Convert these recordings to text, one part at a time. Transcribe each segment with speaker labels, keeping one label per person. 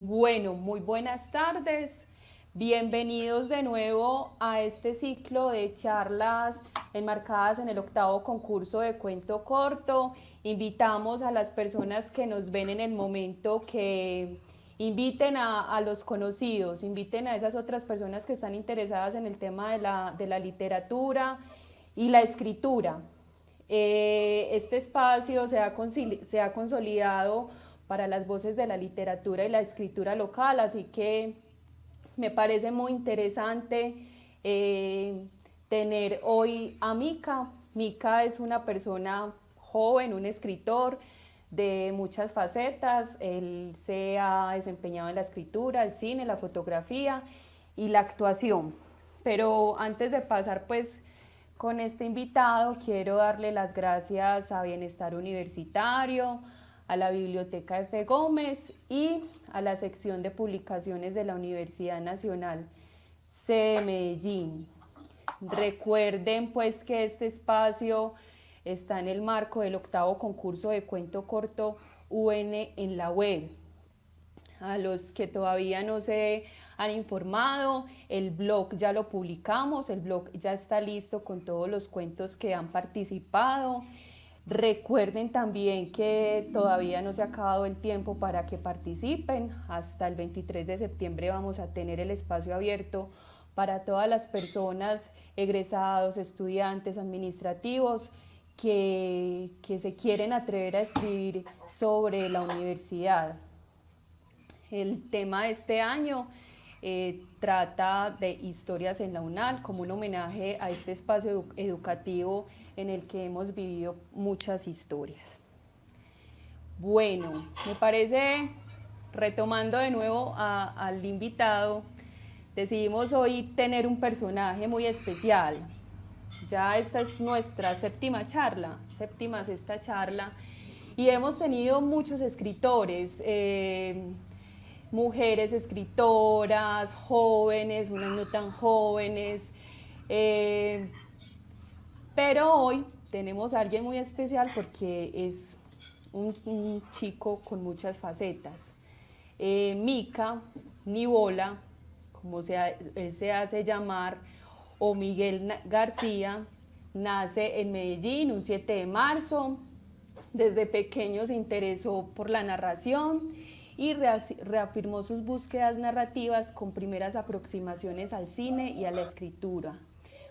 Speaker 1: Bueno, muy buenas tardes. Bienvenidos de nuevo a este ciclo de charlas enmarcadas en el octavo concurso de cuento corto. Invitamos a las personas que nos ven en el momento que inviten a los conocidos, inviten a esas otras personas que están interesadas en el tema de la literatura y la escritura. Este espacio se ha consolidado para las voces de la literatura y la escritura local, así que me parece muy interesante tener hoy a Mika. Mika es una persona joven, un escritor de muchas facetas. Él se ha desempeñado en la escritura, el cine, la fotografía y la actuación. Pero antes de pasar pues con este invitado, quiero darle las gracias a Bienestar Universitario, a la Biblioteca F. Gómez y a la sección de publicaciones de la Universidad Nacional C de Medellín. Recuerden pues que este espacio está en el marco del octavo concurso de cuento corto UN en la web. A los que todavía no se han informado, el blog ya lo publicamos, el blog ya está listo con todos los cuentos que han participado. Recuerden también que todavía no se ha acabado el tiempo para que participen. Hasta el 23 de septiembre vamos a tener el espacio abierto para todas las personas, egresados, estudiantes, administrativos, que se quieren atrever a escribir sobre la universidad. El tema de este año trata de historias en la UNAL como un homenaje a este espacio educativo en el que hemos vivido muchas historias. Bueno, me parece, retomando de nuevo al invitado, decidimos hoy tener un personaje muy especial. Ya esta es nuestra sexta charla, y hemos tenido muchos escritores, mujeres escritoras, jóvenes, unas no tan jóvenes, pero hoy tenemos a alguien muy especial porque es un chico con muchas facetas. Mika Nivola, él se hace llamar, o Miguel García, nace en Medellín un 7 de marzo. Desde pequeño se interesó por la narración y reafirmó sus búsquedas narrativas con primeras aproximaciones al cine y a la escritura,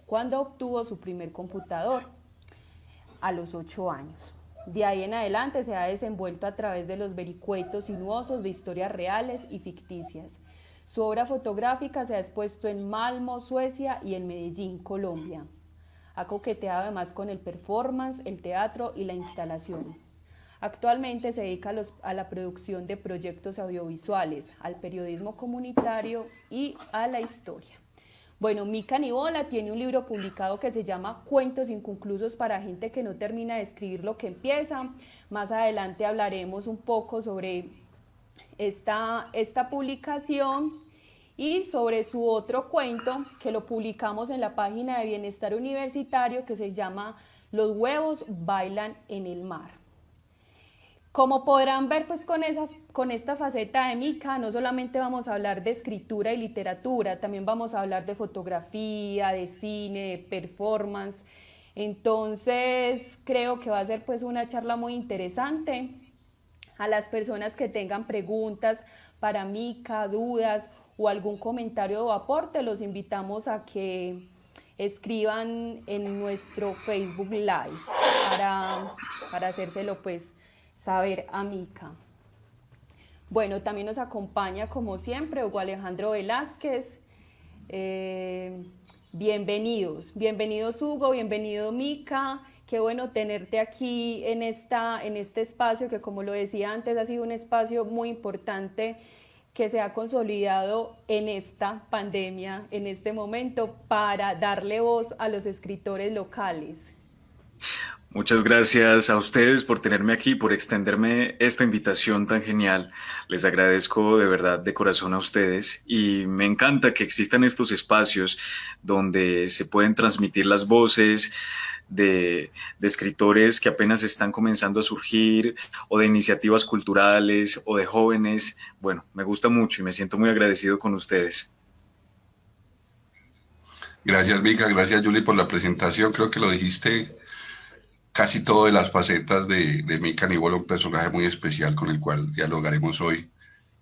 Speaker 1: cuando obtuvo su primer computador a los 8 años. De ahí en adelante se ha desenvuelto a través de los vericuetos sinuosos de historias reales y ficticias. Su obra fotográfica se ha expuesto en Malmö, Suecia, y en Medellín, Colombia. Ha coqueteado además con el performance, el teatro y la instalación. Actualmente se dedica a la producción de proyectos audiovisuales, al periodismo comunitario y a la historia. Bueno, Mika Nivola tiene un libro publicado que se llama Cuentos inconclusos para gente que no termina de escribir lo que empieza. Más adelante hablaremos un poco sobre esta publicación y sobre su otro cuento que lo publicamos en la página de Bienestar Universitario, que se llama Los huevos bailan en el mar. Como podrán ver, pues con esta faceta de Mika no solamente vamos a hablar de escritura y literatura, también vamos a hablar de fotografía, de cine, de performance. Entonces creo que va a ser pues una charla muy interesante. A las personas que tengan preguntas para Mika, dudas o algún comentario o aporte, los invitamos a que escriban en nuestro Facebook Live para hacérselo pues saber a Mika. Bueno, también nos acompaña como siempre Hugo Alejandro Velázquez. Bienvenidos Hugo, bienvenido Mika. Qué bueno tenerte aquí en este espacio que, como lo decía antes, ha sido un espacio muy importante que se ha consolidado en esta pandemia, en este momento, para darle voz a los escritores locales.
Speaker 2: Muchas gracias a ustedes por tenerme aquí, por extenderme esta invitación tan genial. Les agradezco de verdad de corazón a ustedes y me encanta que existan estos espacios donde se pueden transmitir las voces de escritores que apenas están comenzando a surgir o de iniciativas culturales o de jóvenes. Bueno, me gusta mucho y me siento muy agradecido con ustedes.
Speaker 3: Gracias, Vika, gracias, Julie, por la presentación. Creo que lo dijiste casi todo de las facetas de Mika Nivola, un personaje muy especial con el cual dialogaremos hoy.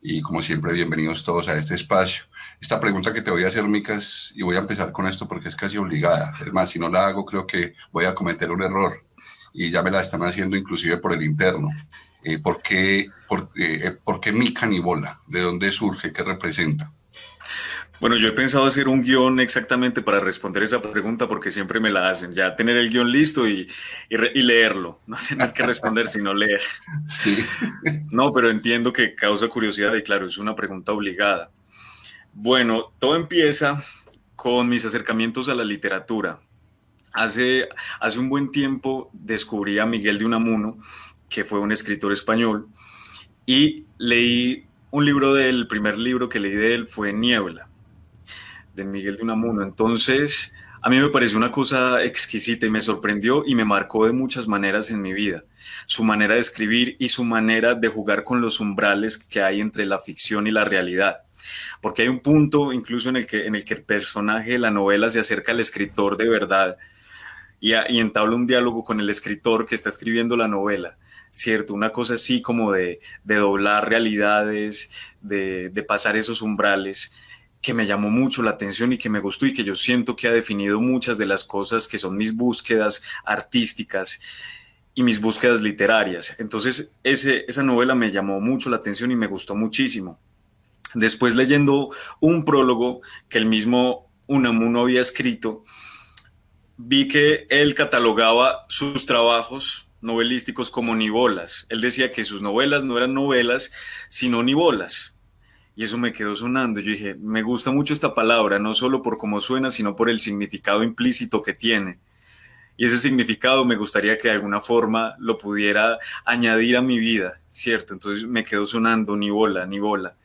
Speaker 3: Y como siempre, bienvenidos todos a este espacio. Esta pregunta que te voy a hacer, Mika, y voy a empezar con esto porque es casi obligada. Es más, si no la hago, creo que voy a cometer un error. Y ya me la están haciendo inclusive por el interno. ¿Por qué Mika Nivola? ¿De dónde surge? ¿Qué representa?
Speaker 2: Bueno, yo he pensado hacer un guión exactamente para responder esa pregunta porque siempre me la hacen. Ya tener el guión listo y leerlo. No tener que responder, sino leer.
Speaker 3: Sí.
Speaker 2: No, pero entiendo que causa curiosidad y claro, es una pregunta obligada. Bueno, todo empieza con mis acercamientos a la literatura. Hace, hace un buen tiempo descubrí a Miguel de Unamuno, que fue un escritor español, y leí un libro de él. El primer libro que leí de él fue Niebla, de Miguel de Unamuno. Entonces, a mí me pareció una cosa exquisita y me sorprendió y me marcó de muchas maneras en mi vida. Su manera de escribir y su manera de jugar con los umbrales que hay entre la ficción y la realidad. Porque hay un punto incluso en el que el personaje de la novela se acerca al escritor de verdad y entabla un diálogo con el escritor que está escribiendo la novela. ¿Cierto? Una cosa así como de doblar realidades, de pasar esos umbrales que me llamó mucho la atención y que me gustó y que yo siento que ha definido muchas de las cosas que son mis búsquedas artísticas y mis búsquedas literarias. Entonces, esa novela me llamó mucho la atención y me gustó muchísimo. Después leyendo un prólogo que el mismo Unamuno había escrito, vi que él catalogaba sus trabajos novelísticos como nivolas. Él decía que sus novelas no eran novelas, sino nivolas. Y eso me quedó sonando. Yo dije, me gusta mucho esta palabra, no solo por cómo suena, sino por el significado implícito que tiene. Y ese significado me gustaría que de alguna forma lo pudiera añadir a mi vida, ¿cierto? Entonces me quedó sonando nivola, nivola.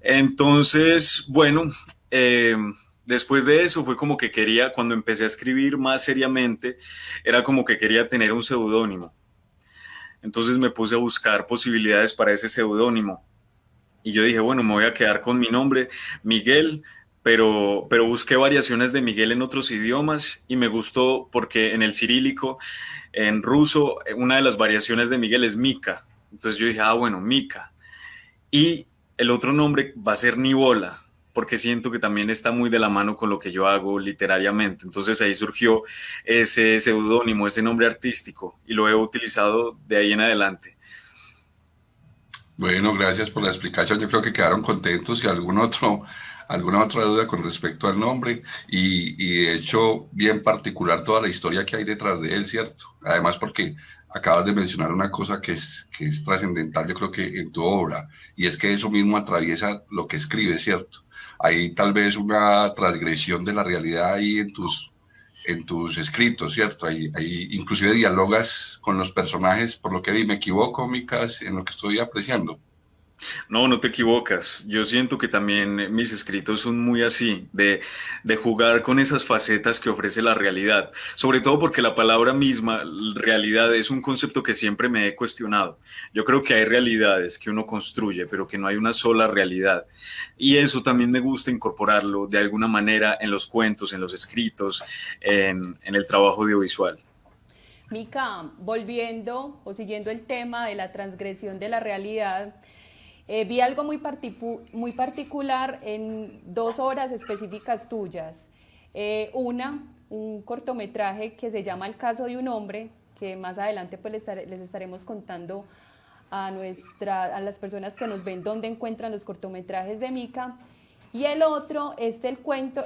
Speaker 2: Entonces, bueno, eh, después de eso fue como que quería, cuando empecé a escribir más seriamente, era como que quería tener un seudónimo. Entonces me puse a buscar posibilidades para ese seudónimo. Y yo dije, bueno, me voy a quedar con mi nombre, Miguel, pero busqué variaciones de Miguel en otros idiomas y me gustó porque en el cirílico, en ruso, una de las variaciones de Miguel es Mika. Entonces yo dije, ah, bueno, Mika. Y el otro nombre va a ser Nivola, porque siento que también está muy de la mano con lo que yo hago literariamente. Entonces ahí surgió ese seudónimo, ese nombre artístico, y lo he utilizado de ahí en adelante.
Speaker 3: Bueno, gracias por la explicación. Yo creo que quedaron contentos y alguna otra duda con respecto al nombre y de hecho bien particular toda la historia que hay detrás de él, ¿cierto? Además porque acabas de mencionar una cosa que es trascendental, yo creo que en tu obra, y es que eso mismo atraviesa lo que escribes, ¿cierto? Hay tal vez una transgresión de la realidad ahí en tus escritos, ¿cierto? Inclusive dialogas con los personajes, por lo que vi, me equivoco, Micas, en lo que estoy apreciando.
Speaker 2: No, no te equivocas. Yo siento que también mis escritos son muy así, de jugar con esas facetas que ofrece la realidad. Sobre todo porque la palabra misma, realidad, es un concepto que siempre me he cuestionado. Yo creo que hay realidades que uno construye, pero que no hay una sola realidad. Y eso también me gusta incorporarlo de alguna manera en los cuentos, en los escritos, en el trabajo audiovisual.
Speaker 1: Mica, volviendo o siguiendo el tema de la transgresión de la realidad, vi algo muy particular en 2 obras específicas tuyas. Un cortometraje que se llama El caso de un hombre, que más adelante pues les estaremos contando a las personas que nos ven dónde encuentran los cortometrajes de Mica. Y el otro es el cuento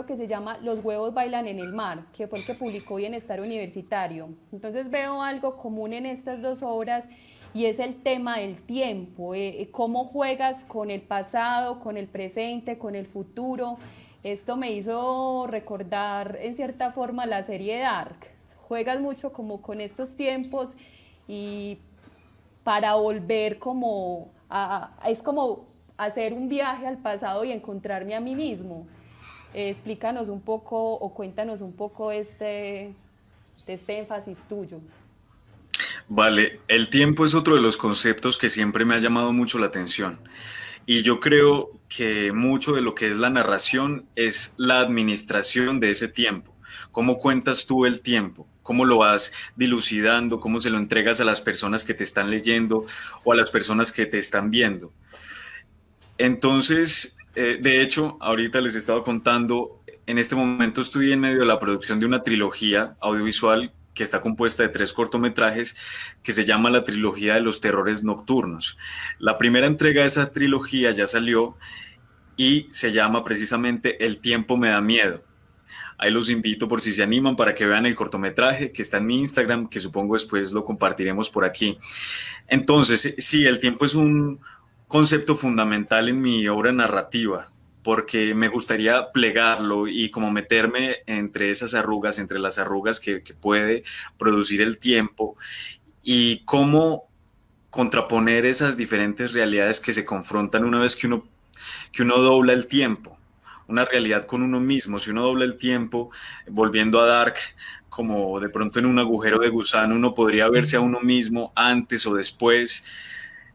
Speaker 1: que se llama Los huevos bailan en el mar, que fue el que publicó Bienestar Universitario. Entonces veo algo común en estas 2 obras y es el tema del tiempo, cómo juegas con el pasado, con el presente, con el futuro. Esto me hizo recordar en cierta forma la serie Dark. juegas mucho como con estos tiempos y para volver como es como hacer un viaje al pasado y encontrarme a mí mismo. Explícanos un poco o cuéntanos un poco de este énfasis tuyo.
Speaker 2: Vale, el tiempo es otro de los conceptos que siempre me ha llamado mucho la atención. Y yo creo que mucho de lo que es la narración es la administración de ese tiempo. ¿Cómo cuentas tú el tiempo? ¿Cómo lo vas dilucidando? ¿Cómo se lo entregas a las personas que te están leyendo o a las personas que te están viendo? Entonces, de hecho, ahorita les estaba contando, en este momento estoy en medio de la producción de una trilogía audiovisual que está compuesta de 3 cortometrajes que se llama la trilogía de los terrores nocturnos. La primera entrega de esa trilogía ya salió y se llama precisamente El tiempo me da miedo. Ahí los invito por si se animan para que vean el cortometraje que está en mi Instagram, que supongo después lo compartiremos por aquí. Entonces, sí, el tiempo es un concepto fundamental en mi obra narrativa, porque me gustaría plegarlo y como meterme entre esas arrugas, entre las arrugas que puede producir el tiempo y cómo contraponer esas diferentes realidades que se confrontan una vez que uno dobla el tiempo, una realidad con uno mismo. Si uno dobla el tiempo, volviendo a Dark, como de pronto en un agujero de gusano, uno podría verse a uno mismo antes o después.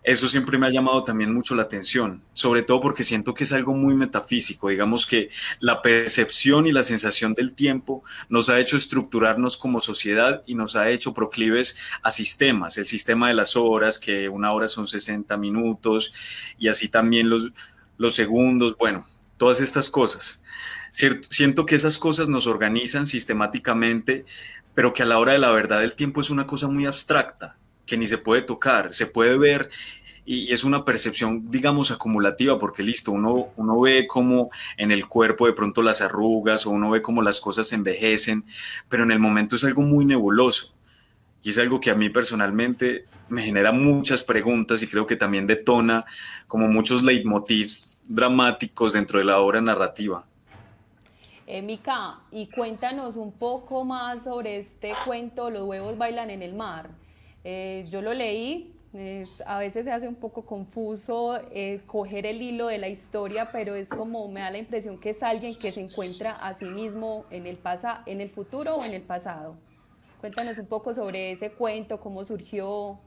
Speaker 2: Eso siempre me ha llamado también mucho la atención, sobre todo porque siento que es algo muy metafísico. Digamos que la percepción y la sensación del tiempo nos ha hecho estructurarnos como sociedad y nos ha hecho proclives a sistemas. El sistema de las horas, que una hora son 60 minutos, y así también los segundos, bueno, todas estas cosas. Siento que esas cosas nos organizan sistemáticamente, pero que a la hora de la verdad el tiempo es una cosa muy abstracta, que ni se puede tocar, se puede ver y es una percepción, digamos, acumulativa, porque listo, uno ve como en el cuerpo de pronto las arrugas o uno ve como las cosas envejecen, pero en el momento es algo muy nebuloso y es algo que a mí personalmente me genera muchas preguntas y creo que también detona como muchos leitmotivs dramáticos dentro de la obra narrativa.
Speaker 1: Mica, y cuéntanos un poco más sobre este cuento, Los huevos bailan en el mar. Yo lo leí, a veces se hace un poco confuso coger el hilo de la historia, pero es como me da la impresión que es alguien que se encuentra a sí mismo en el futuro o en el pasado. Cuéntanos un poco sobre ese cuento, cómo surgió.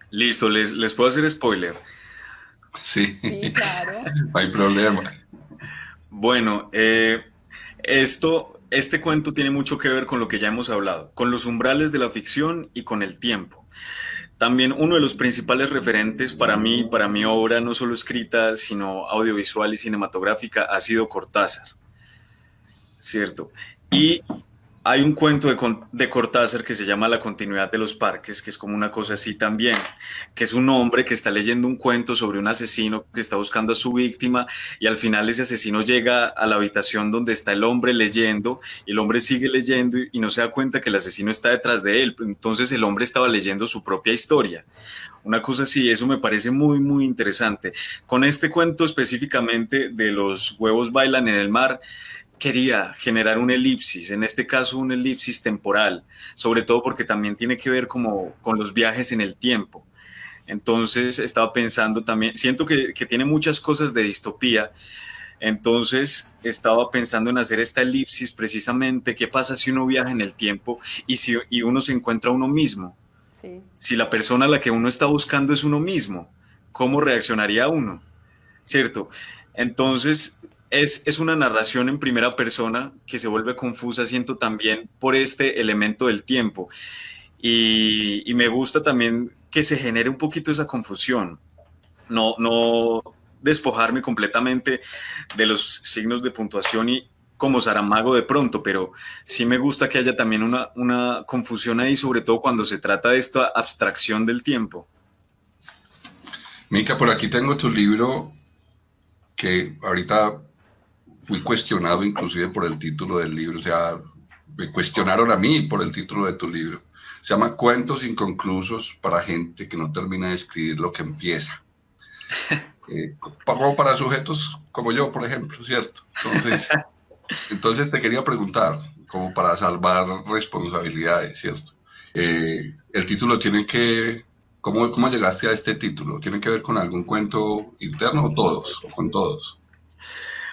Speaker 2: Listo, les puedo hacer spoiler.
Speaker 3: Sí,
Speaker 1: Sí, claro.
Speaker 3: no hay problema.
Speaker 2: Bueno, este cuento tiene mucho que ver con lo que ya hemos hablado, con los umbrales de la ficción y con el tiempo. También uno de los principales referentes para mí, para mi obra, no solo escrita, sino audiovisual y cinematográfica, ha sido Cortázar, ¿cierto? Y hay un cuento de Cortázar que se llama La continuidad de los parques, que es como una cosa así también, que es un hombre que está leyendo un cuento sobre un asesino que está buscando a su víctima y al final ese asesino llega a la habitación donde está el hombre leyendo y el hombre sigue leyendo y no se da cuenta que el asesino está detrás de él. Entonces el hombre estaba leyendo su propia historia. Una cosa así, eso me parece muy, muy interesante. Con este cuento específicamente de Los huevos bailan en el mar, quería generar un elipsis, en este caso un elipsis temporal, sobre todo porque también tiene que ver como con los viajes en el tiempo. Entonces estaba pensando también, siento que tiene muchas cosas de distopía, entonces estaba pensando en hacer esta elipsis precisamente, qué pasa si uno viaja en el tiempo y uno se encuentra a uno mismo.
Speaker 1: Sí.
Speaker 2: Si la persona a la que uno está buscando es uno mismo, ¿cómo reaccionaría uno? ¿Cierto? Entonces, es una narración en primera persona que se vuelve confusa, siento también, por este elemento del tiempo. Y me gusta también que se genere un poquito esa confusión. No despojarme completamente de los signos de puntuación y como Saramago de pronto, pero sí me gusta que haya también una confusión ahí, sobre todo cuando se trata de esta abstracción del tiempo.
Speaker 3: Mica, por aquí tengo tu libro que ahorita fui cuestionado inclusive por el título del libro, o sea, me cuestionaron a mí por el título de tu libro. Se llama Cuentos inconclusos para gente que no termina de escribir lo que empieza. Como para sujetos como yo, por ejemplo, ¿cierto? Entonces, Entonces te quería preguntar, como para salvar responsabilidades, ¿cierto? El título tiene que, ¿cómo llegaste a este título? ¿Tiene que ver con algún cuento interno o todos, o con todos?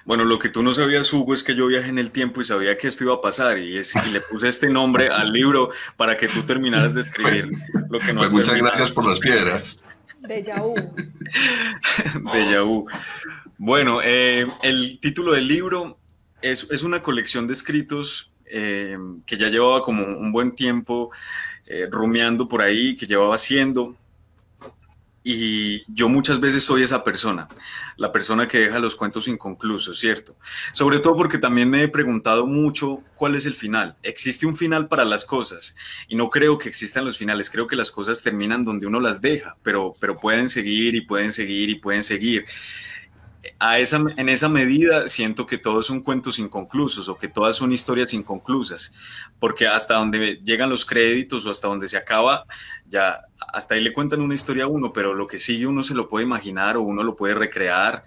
Speaker 2: Bueno, lo que tú no sabías, Hugo, es que yo viajé en el tiempo y sabía que esto iba a pasar y le puse este nombre al libro para que tú terminaras de
Speaker 3: Pues,
Speaker 2: escribir lo que no
Speaker 3: pues
Speaker 2: has
Speaker 3: muchas gracias
Speaker 2: terminado.
Speaker 3: por las piedras.
Speaker 1: Déjà vu.
Speaker 2: Déjà vu. Bueno, el título del libro es una colección de escritos que ya llevaba como un buen tiempo rumiando por ahí, que llevaba haciendo. Y yo muchas veces soy esa persona, la persona que deja los cuentos inconclusos, ¿cierto? Sobre todo porque también me he preguntado mucho cuál es el final. ¿Existe un final para las cosas? Y no creo que existan los finales, creo que las cosas terminan donde uno las deja, pero pueden seguir y pueden seguir y pueden seguir. En esa medida siento que todos son cuentos inconclusos o que todas son historias inconclusas, porque hasta donde llegan los créditos o hasta donde se acaba, ya hasta ahí le cuentan una historia a uno, pero lo que sigue uno se lo puede imaginar o uno lo puede recrear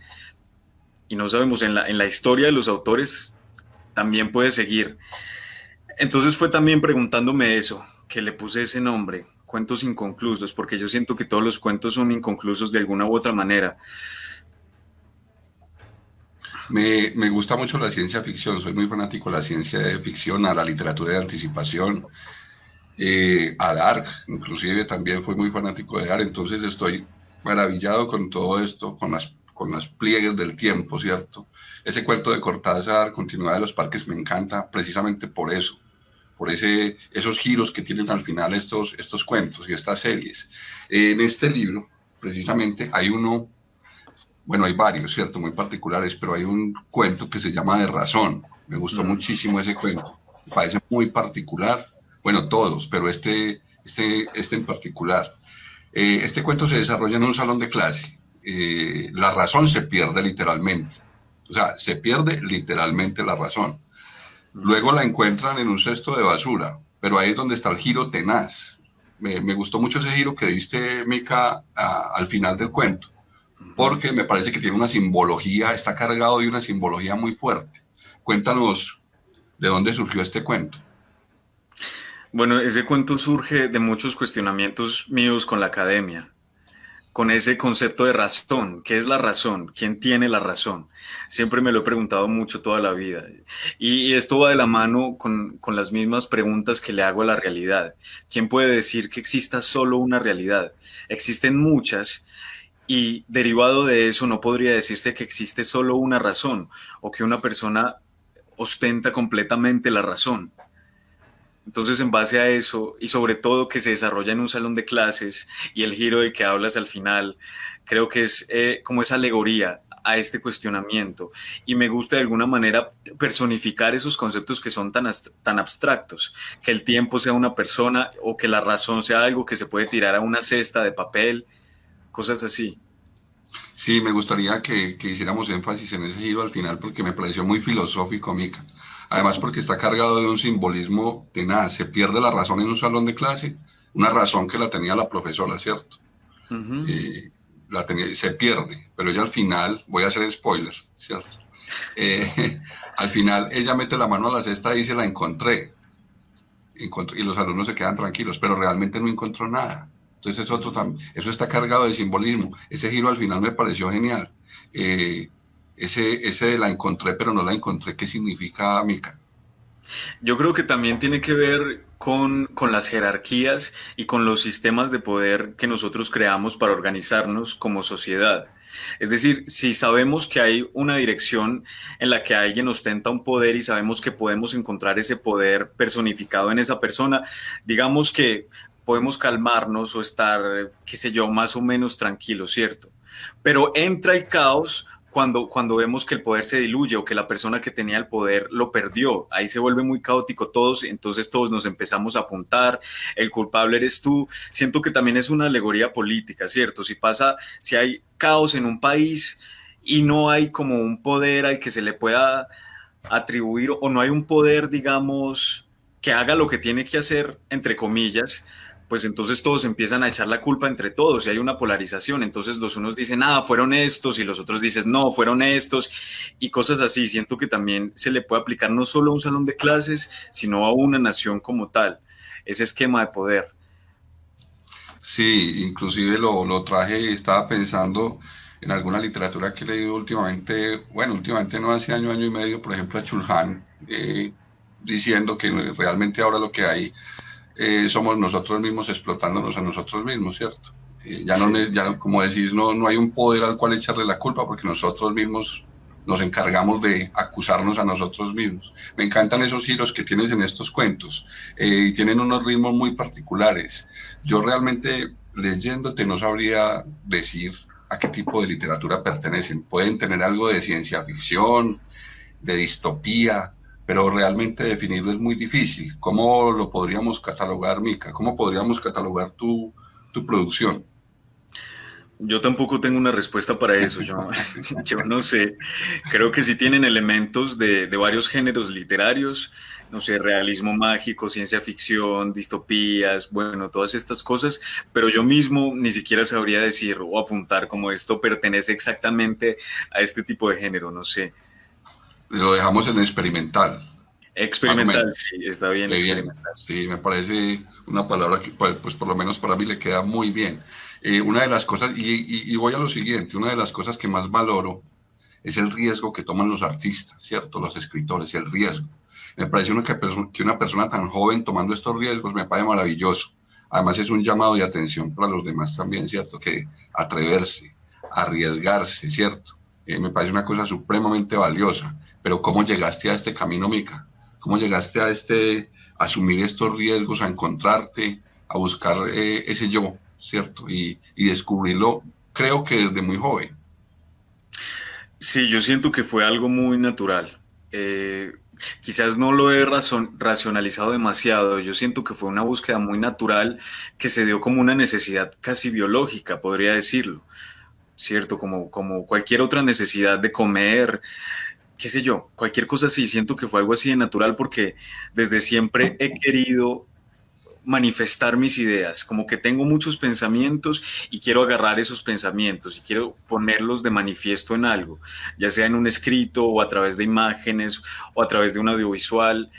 Speaker 2: y no sabemos, en la historia de los autores también puede seguir. Entonces fue también preguntándome eso, que le puse ese nombre, cuentos inconclusos, porque yo siento que todos los cuentos son inconclusos de alguna u otra manera.
Speaker 3: Me gusta mucho la ciencia ficción, soy muy fanático de la ciencia de ficción, a la literatura de anticipación, a Dark, inclusive también fui muy fanático de Dark, entonces estoy maravillado con todo esto, con las pliegues del tiempo, ¿cierto? Ese cuento de Cortázar, Continuidad de los Parques, me encanta precisamente por eso, esos giros que tienen al final estos cuentos y estas series. En este libro, precisamente, hay uno, bueno, hay varios, ¿cierto? Muy particulares, pero hay un cuento que se llama De Razón. Me gustó
Speaker 2: Mm.
Speaker 3: muchísimo ese cuento. Me parece muy particular. Bueno, todos, pero este en particular. Este cuento se desarrolla en un salón de clase. La razón se pierde literalmente. O sea, se pierde literalmente la razón. Luego la encuentran en un cesto de basura, pero ahí es donde está el giro tenaz. Me gustó mucho ese giro que diste, Mica, al final del cuento porque me parece que tiene una simbología, está cargado de una simbología muy fuerte. Cuéntanos de dónde surgió este cuento.
Speaker 2: Bueno, ese cuento surge de muchos cuestionamientos míos con la academia, con ese concepto de razón. ¿Qué es la razón? ¿Quién tiene la razón? Siempre me lo he preguntado mucho toda la vida. Y esto va de la mano con las mismas preguntas que le hago a la realidad. ¿Quién puede decir que exista solo una realidad? Existen muchas y derivado de eso no podría decirse que existe solo una razón o que una persona ostenta completamente la razón. Entonces, en base a eso, y sobre todo que se desarrolla en un salón de clases y el giro del que hablas al final, creo que es como esa alegoría a este cuestionamiento. Y me gusta de alguna manera personificar esos conceptos que son tan abstractos, que el tiempo sea una persona o que la razón sea algo que se puede tirar a una cesta de papel, cosas así.
Speaker 3: Sí, me gustaría que hiciéramos énfasis en ese giro al final porque me pareció muy filosófico, Mica. Además porque está cargado de un simbolismo de nada, se pierde la razón en un salón de clase, una razón que la tenía la profesora, ¿cierto?
Speaker 2: Uh -huh.
Speaker 3: La tenía, se pierde, pero ella al final, voy a hacer spoiler, ¿cierto? Al final ella mete la mano a la cesta y dice la encontré, y los alumnos se quedan tranquilos, pero realmente no encontró nada. Entonces eso está cargado de simbolismo. Ese giro al final me pareció genial. Ese de la encontré, pero no la encontré, ¿qué significa, Mica?
Speaker 2: Yo creo que también tiene que ver con las jerarquías y con los sistemas de poder que nosotros creamos para organizarnos como sociedad. Es decir, si sabemos que hay una dirección en la que alguien ostenta un poder y sabemos que podemos encontrar ese poder personificado en esa persona, digamos que podemos calmarnos o estar, qué sé yo, más o menos tranquilos, ¿cierto? Pero entra el caos cuando vemos que el poder se diluye o que la persona que tenía el poder lo perdió. Ahí se vuelve muy caótico todos, entonces todos nos empezamos a apuntar, el culpable eres tú. Siento que también es una alegoría política, ¿cierto? Si hay caos en un país y no hay como un poder al que se le pueda atribuir o no hay un poder, digamos, que haga lo que tiene que hacer, entre comillas, pues entonces todos empiezan a echar la culpa entre todos y hay una polarización. Entonces los unos dicen, ah, fueron estos y los otros dicen, no, fueron estos y cosas así. Siento que también se le puede aplicar no solo a un salón de clases, sino a una nación como tal, ese esquema de poder.
Speaker 3: Sí, inclusive lo traje, estaba pensando en alguna literatura que he leído últimamente, bueno, últimamente no, hace año, año y medio, por ejemplo, a Chulhan, diciendo que realmente ahora lo que hay somos nosotros mismos explotándonos a nosotros mismos, ¿cierto? Ya no,
Speaker 2: Sí.
Speaker 3: ya como decís, no hay un poder al cual echarle la culpa porque nosotros mismos nos encargamos de acusarnos a nosotros mismos. Me encantan esos giros que tienes en estos cuentos y tienen unos ritmos muy particulares. Yo realmente leyéndote no sabría decir a qué tipo de literatura pertenecen. Pueden tener algo de ciencia ficción, de distopía, pero realmente definirlo es muy difícil. ¿Cómo lo podríamos catalogar, Mica? ¿Cómo podríamos catalogar tu producción?
Speaker 2: Yo tampoco tengo una respuesta para eso, yo no sé, creo que sí tienen elementos de varios géneros literarios, no sé, realismo mágico, ciencia ficción, distopías, bueno, todas estas cosas, pero yo mismo ni siquiera sabría decir o apuntar como esto pertenece exactamente a este tipo de género, no sé.
Speaker 3: Lo dejamos en experimental, más o
Speaker 2: Experimental,
Speaker 3: menos.
Speaker 2: sí, está bien
Speaker 3: Qué bien,
Speaker 2: experimental.
Speaker 3: sí, me parece una palabra que pues por lo menos para mí le queda muy bien. Una de las cosas, y voy a lo siguiente, una de las cosas que más valoro es el riesgo que toman los artistas, ¿cierto? Los escritores, el riesgo. Me parece que una persona tan joven tomando estos riesgos me parece maravilloso. Además es un llamado de atención para los demás también, ¿cierto? Que atreverse, arriesgarse, ¿cierto? Me parece una cosa supremamente valiosa. Pero ¿cómo llegaste a este camino, Mica? ¿Cómo llegaste a asumir estos riesgos, a encontrarte, a buscar ese yo, ¿cierto? Y descubrirlo, creo que desde muy joven.
Speaker 2: Sí, yo siento que fue algo muy natural. Eh, Quizás no lo he racionalizado demasiado. Yo siento que fue una búsqueda muy natural que se dio como una necesidad casi biológica, podría decirlo, ¿cierto? Como cualquier otra necesidad de comer, qué sé yo, cualquier cosa así. Siento que fue algo así de natural porque desde siempre he querido manifestar mis ideas, como que tengo muchos pensamientos y quiero agarrar esos pensamientos y quiero ponerlos de manifiesto en algo, ya sea en un escrito o a través de imágenes o a través de un audiovisual,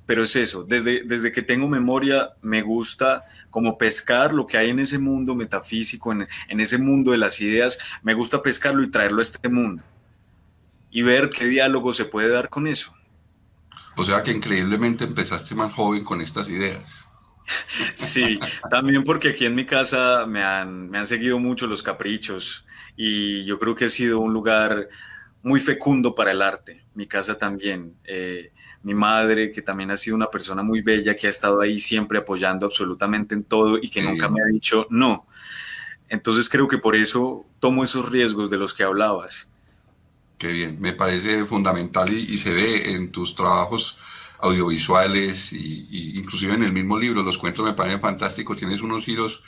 Speaker 2: pero es eso, desde que tengo memoria me gusta como pescar lo que hay en ese mundo metafísico, en ese mundo de las ideas, me gusta pescarlo y traerlo a este mundo y ver qué diálogo se puede dar con eso.
Speaker 3: O sea que increíblemente empezaste más joven con estas ideas.
Speaker 2: Sí, también porque aquí en mi casa me han seguido mucho los caprichos y yo creo que ha sido un lugar muy fecundo para el arte. Mi casa también. Mi madre, que también ha sido una persona muy bella, que ha estado ahí siempre apoyando absolutamente en todo y que
Speaker 3: Qué
Speaker 2: nunca me
Speaker 3: bien,
Speaker 2: ha dicho no. Entonces creo que por eso tomo esos riesgos de los que hablabas.
Speaker 3: qué bien. Me parece fundamental y se ve en tus trabajos audiovisuales y inclusive en el mismo libro. Los cuentos me parecen fantásticos. Tienes unos giros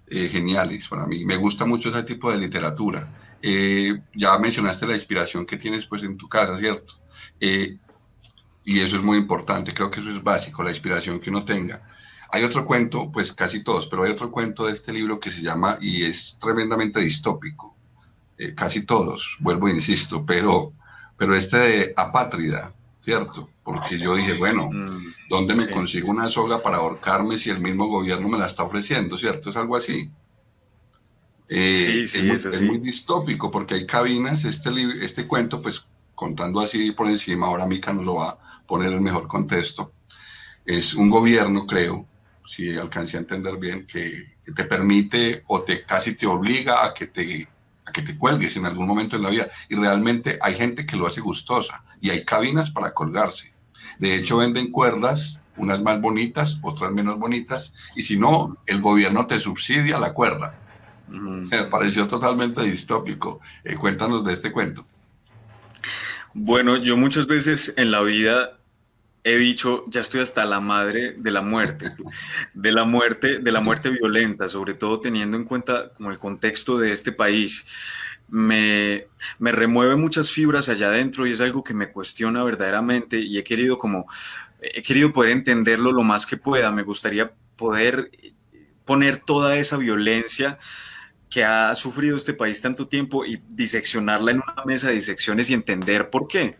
Speaker 3: geniales para mí. Me gusta mucho ese tipo de literatura. Ya mencionaste la inspiración que tienes pues en tu casa, ¿cierto? Eh, y eso es muy importante, creo que eso es básico, la inspiración que uno tenga. Hay otro cuento, pues casi todos, pero hay otro cuento de este libro que se llama, y es tremendamente distópico, casi todos, vuelvo e insisto, pero este de Apátrida, ¿cierto? Porque yo dije, bueno,
Speaker 2: Mm,
Speaker 3: ¿dónde me
Speaker 2: sí,
Speaker 3: consigo una soga para ahorcarme si el mismo gobierno me la está ofreciendo, ¿cierto? Es algo así.
Speaker 2: sí, sí, es
Speaker 3: Es muy
Speaker 2: así.
Speaker 3: distópico porque hay cabinas, este cuento, pues contando así por encima, ahora Mica nos lo va a poner en mejor contexto, es un gobierno, creo, si alcancé a entender bien, que te permite o te casi te obliga a que te cuelgues en algún momento en la vida. Y realmente hay gente que lo hace gustosa y hay cabinas para colgarse. De hecho, venden cuerdas, unas más bonitas, otras menos bonitas, y si no, el gobierno te subsidia la cuerda.
Speaker 2: Mm.
Speaker 3: Me pareció totalmente distópico. Cuéntanos de este cuento.
Speaker 2: Bueno, yo muchas veces en la vida he dicho, ya estoy hasta la madre de la muerte violenta, sobre todo teniendo en cuenta como el contexto de este país. Me remueve muchas fibras allá adentro y es algo que me cuestiona verdaderamente y he querido poder entenderlo lo más que pueda. Me gustaría poder poner toda esa violencia que ha sufrido este país tanto tiempo y diseccionarla en una mesa de disecciones y entender por qué.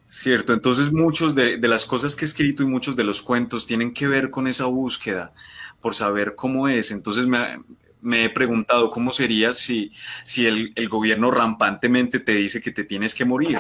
Speaker 2: Cierto, entonces muchos de las cosas que he escrito y muchos de los cuentos tienen que ver con esa búsqueda por saber cómo es. Entonces me he preguntado cómo sería si el gobierno rampantemente te dice que te tienes que morir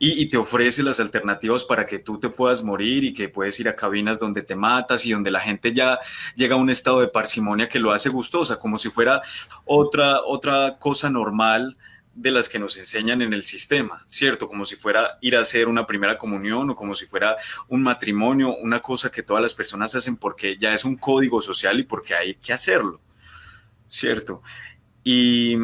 Speaker 2: y te ofrece las alternativas para que tú te puedas morir y que puedes ir a cabinas donde te matas y donde la gente ya llega a un estado de parsimonia que lo hace gustosa, como si fuera otra cosa normal de las que nos enseñan en el sistema, ¿cierto? Como si fuera ir a hacer una primera comunión o como si fuera un matrimonio, una cosa que todas las personas hacen porque ya es un código social y porque hay que hacerlo, ¿cierto? Y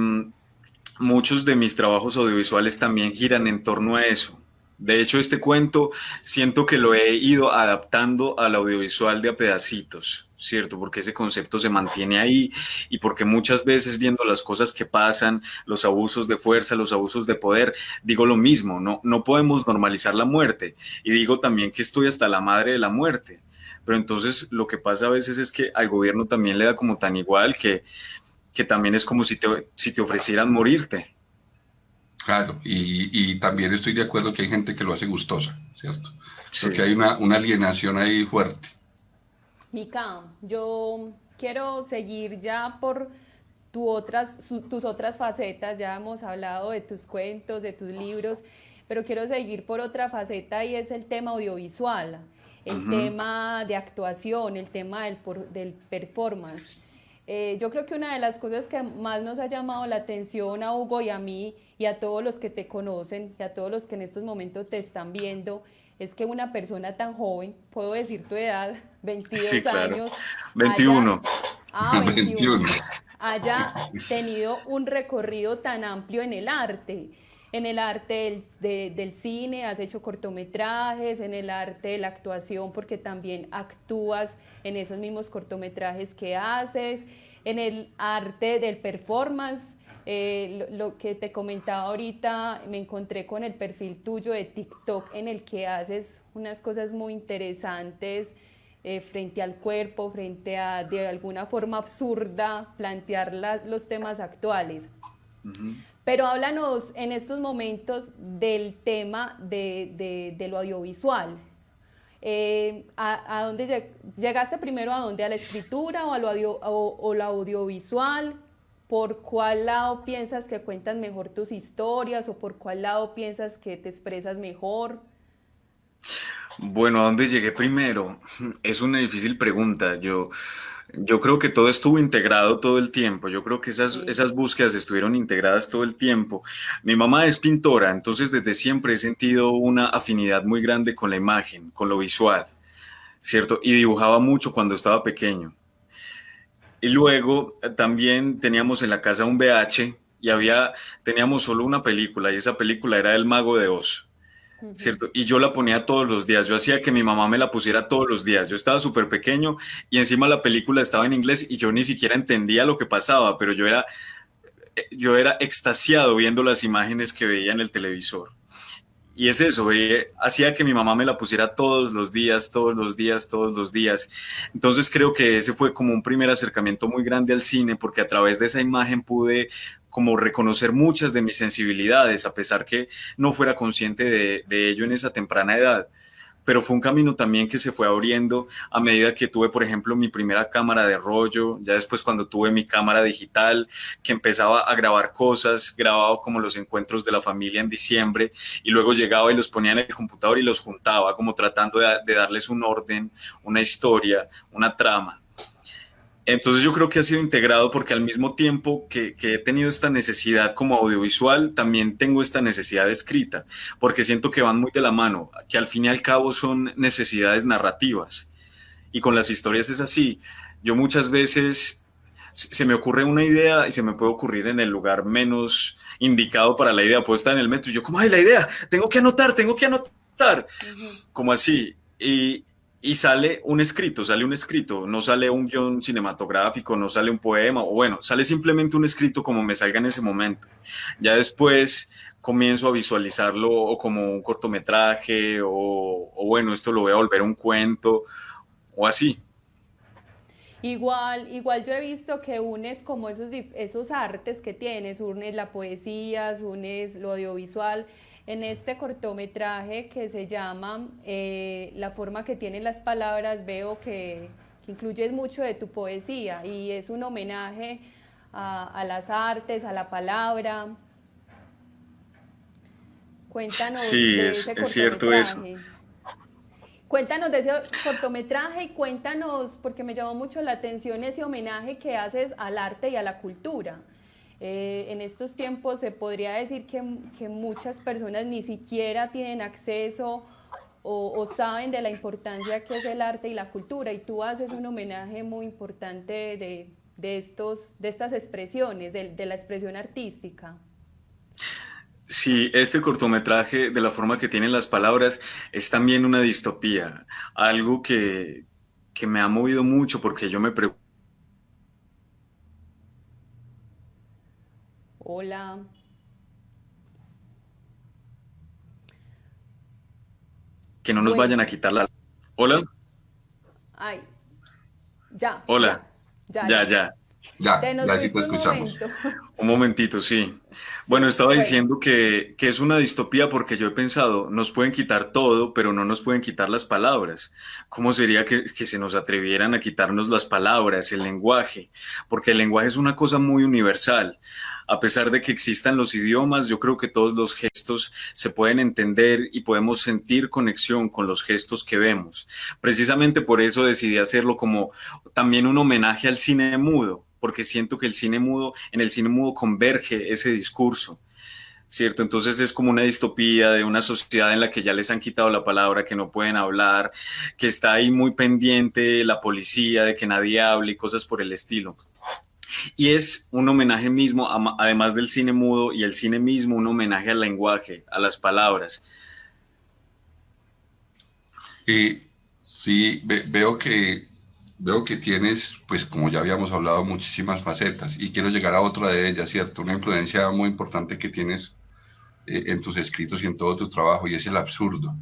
Speaker 2: muchos de mis trabajos audiovisuales también giran en torno a eso. De hecho, este cuento siento que lo he ido adaptando al audiovisual de a pedacitos, ¿cierto? Porque ese concepto se mantiene ahí y porque muchas veces viendo las cosas que pasan, los abusos de fuerza, los abusos de poder, digo lo mismo, no podemos normalizar la muerte. Y digo también que estoy hasta la madre de la muerte. Pero entonces lo que pasa a veces es que al gobierno también le da como tan igual que también es como si te ofrecieran morirte.
Speaker 3: Claro, y también estoy de acuerdo que hay gente que lo hace gustosa, ¿cierto? Creo que
Speaker 2: Sí.
Speaker 3: hay una alienación ahí fuerte.
Speaker 1: Mica, yo quiero seguir ya por tus otras facetas. Ya hemos hablado de tus cuentos, de tus libros, pero quiero seguir por otra faceta y es el tema audiovisual, el
Speaker 2: Ujú.
Speaker 1: tema de actuación, el tema del performance. Yo creo que una de las cosas que más nos ha llamado la atención a Hugo y a mí y a todos los que te conocen y a todos los que en estos momentos te están viendo es que una persona tan joven, puedo decir tu edad,
Speaker 2: Sí,
Speaker 1: 22
Speaker 2: claro.
Speaker 1: años, haya,
Speaker 2: 21.
Speaker 1: 21,
Speaker 3: 21.
Speaker 1: haya tenido un recorrido tan amplio en el arte del cine, has hecho cortometrajes, en el arte de la actuación, porque también actúas en esos mismos cortometrajes que haces, en el arte del performance. Lo que te comentaba ahorita, me encontré con el perfil tuyo de TikTok en el que haces unas cosas muy interesantes frente al cuerpo, frente a de alguna forma absurda plantear los temas actuales.
Speaker 2: Ujú.
Speaker 1: Pero háblanos en estos momentos del tema de lo audiovisual. ¿A dónde llegaste primero? ¿A dónde? ¿A la escritura o o lo audiovisual? ¿Por cuál lado piensas que cuentas mejor tus historias o por cuál lado piensas que te expresas mejor?
Speaker 2: Bueno, ¿a dónde llegué primero? Es una difícil pregunta. Yo creo que todo estuvo integrado todo el tiempo. Yo creo que
Speaker 1: Sí.
Speaker 2: esas búsquedas estuvieron integradas todo el tiempo. Mi mamá es pintora, entonces desde siempre he sentido una afinidad muy grande con la imagen, con lo visual, ¿cierto? Y dibujaba mucho cuando estaba pequeño. Y luego también teníamos en la casa un VH y teníamos solo una película y esa película era El Mago de Oz.
Speaker 1: Ujú.
Speaker 2: ¿Cierto? Y yo la ponía todos los días, yo hacía que mi mamá me la pusiera todos los días, yo estaba súper pequeño y encima la película estaba en inglés y yo ni siquiera entendía lo que pasaba, pero yo era extasiado viendo las imágenes que veía en el televisor. Y es eso, hacía que mi mamá me la pusiera todos los días, todos los días, todos los días. Entonces creo que ese fue como un primer acercamiento muy grande al cine, porque a través de esa imagen pude como reconocer muchas de mis sensibilidades, a pesar que no fuera consciente de ello en esa temprana edad, pero fue un camino también que se fue abriendo a medida que tuve, por ejemplo, mi primera cámara de rollo, ya después cuando tuve mi cámara digital, que empezaba a grabar cosas, grababa como los encuentros de la familia en diciembre, y luego llegaba y los ponía en el computador y los juntaba, como tratando de darles un orden, una historia, una trama. Entonces yo creo que ha sido integrado porque al mismo tiempo que he tenido esta necesidad como audiovisual, también tengo esta necesidad escrita, porque siento que van muy de la mano, que al fin y al cabo son necesidades narrativas. Y con las historias es así. Yo muchas veces se me ocurre una idea y se me puede ocurrir en el lugar menos indicado para la idea. Puedo estar en el metro y yo como, ay, la idea, tengo que anotar,
Speaker 1: Ujú.
Speaker 2: como así. Y sale un escrito, no sale un guión cinematográfico, no sale un poema, o bueno, sale simplemente un escrito como me salga en ese momento. Ya después comienzo a visualizarlo o como un cortometraje, o bueno, esto lo voy a volver un cuento, o así.
Speaker 1: Igual yo he visto que unes como esos artes que tienes, unes la poesía, unes lo audiovisual. En este cortometraje que se llama La forma que tienen las palabras, veo que incluyes mucho de tu poesía y es un homenaje a las artes, a la palabra. Cuéntanos
Speaker 2: Sí,
Speaker 1: de ese
Speaker 2: es cierto eso.
Speaker 1: cortometraje. Cuéntanos de ese cortometraje y cuéntanos, porque me llamó mucho la atención ese homenaje que haces al arte y a la cultura. En estos tiempos se podría decir que muchas personas ni siquiera tienen acceso o saben de la importancia que es el arte y la cultura, y tú haces un homenaje muy importante de estas expresiones, de la expresión artística.
Speaker 2: Sí, este cortometraje, de la forma que tienen las palabras, es también una distopía, algo que me ha movido mucho porque yo me pregunto
Speaker 1: Hola.
Speaker 2: que no nos vayan a
Speaker 1: Bueno,
Speaker 2: quitar la... Hola,
Speaker 1: ay, ya,
Speaker 2: hola,
Speaker 1: ya, ya,
Speaker 2: ya,
Speaker 1: ya.
Speaker 2: ya.
Speaker 1: Te nos
Speaker 3: Ya sí te
Speaker 1: fuiste un
Speaker 3: escuchamos.
Speaker 1: momento.
Speaker 2: Un momentito, sí. Bueno,
Speaker 1: Sí,
Speaker 2: estaba
Speaker 1: bueno.
Speaker 2: diciendo que es una distopía porque yo he pensado, nos pueden quitar todo, pero no nos pueden quitar las palabras. ¿Cómo sería que se nos atrevieran a quitarnos las palabras, el lenguaje? Porque el lenguaje es una cosa muy universal. A pesar de que existan los idiomas, yo creo que todos los gestos se pueden entender y podemos sentir conexión con los gestos que vemos. Precisamente por eso decidí hacerlo como también un homenaje al cine mudo, porque siento que en el cine mudo converge ese discurso, ¿cierto? Entonces es como una distopía de una sociedad en la que ya les han quitado la palabra, que no pueden hablar, que está ahí muy pendiente la policía de que nadie hable y cosas por el estilo. Y es un homenaje mismo, además del cine mudo y el cine mismo, un homenaje al lenguaje, a las palabras.
Speaker 3: Y sí, veo que tienes, pues como ya habíamos hablado, muchísimas facetas y quiero llegar a otra de ellas, ¿cierto? Una influencia muy importante que tienes en tus escritos y en todo tu trabajo y es el absurdo.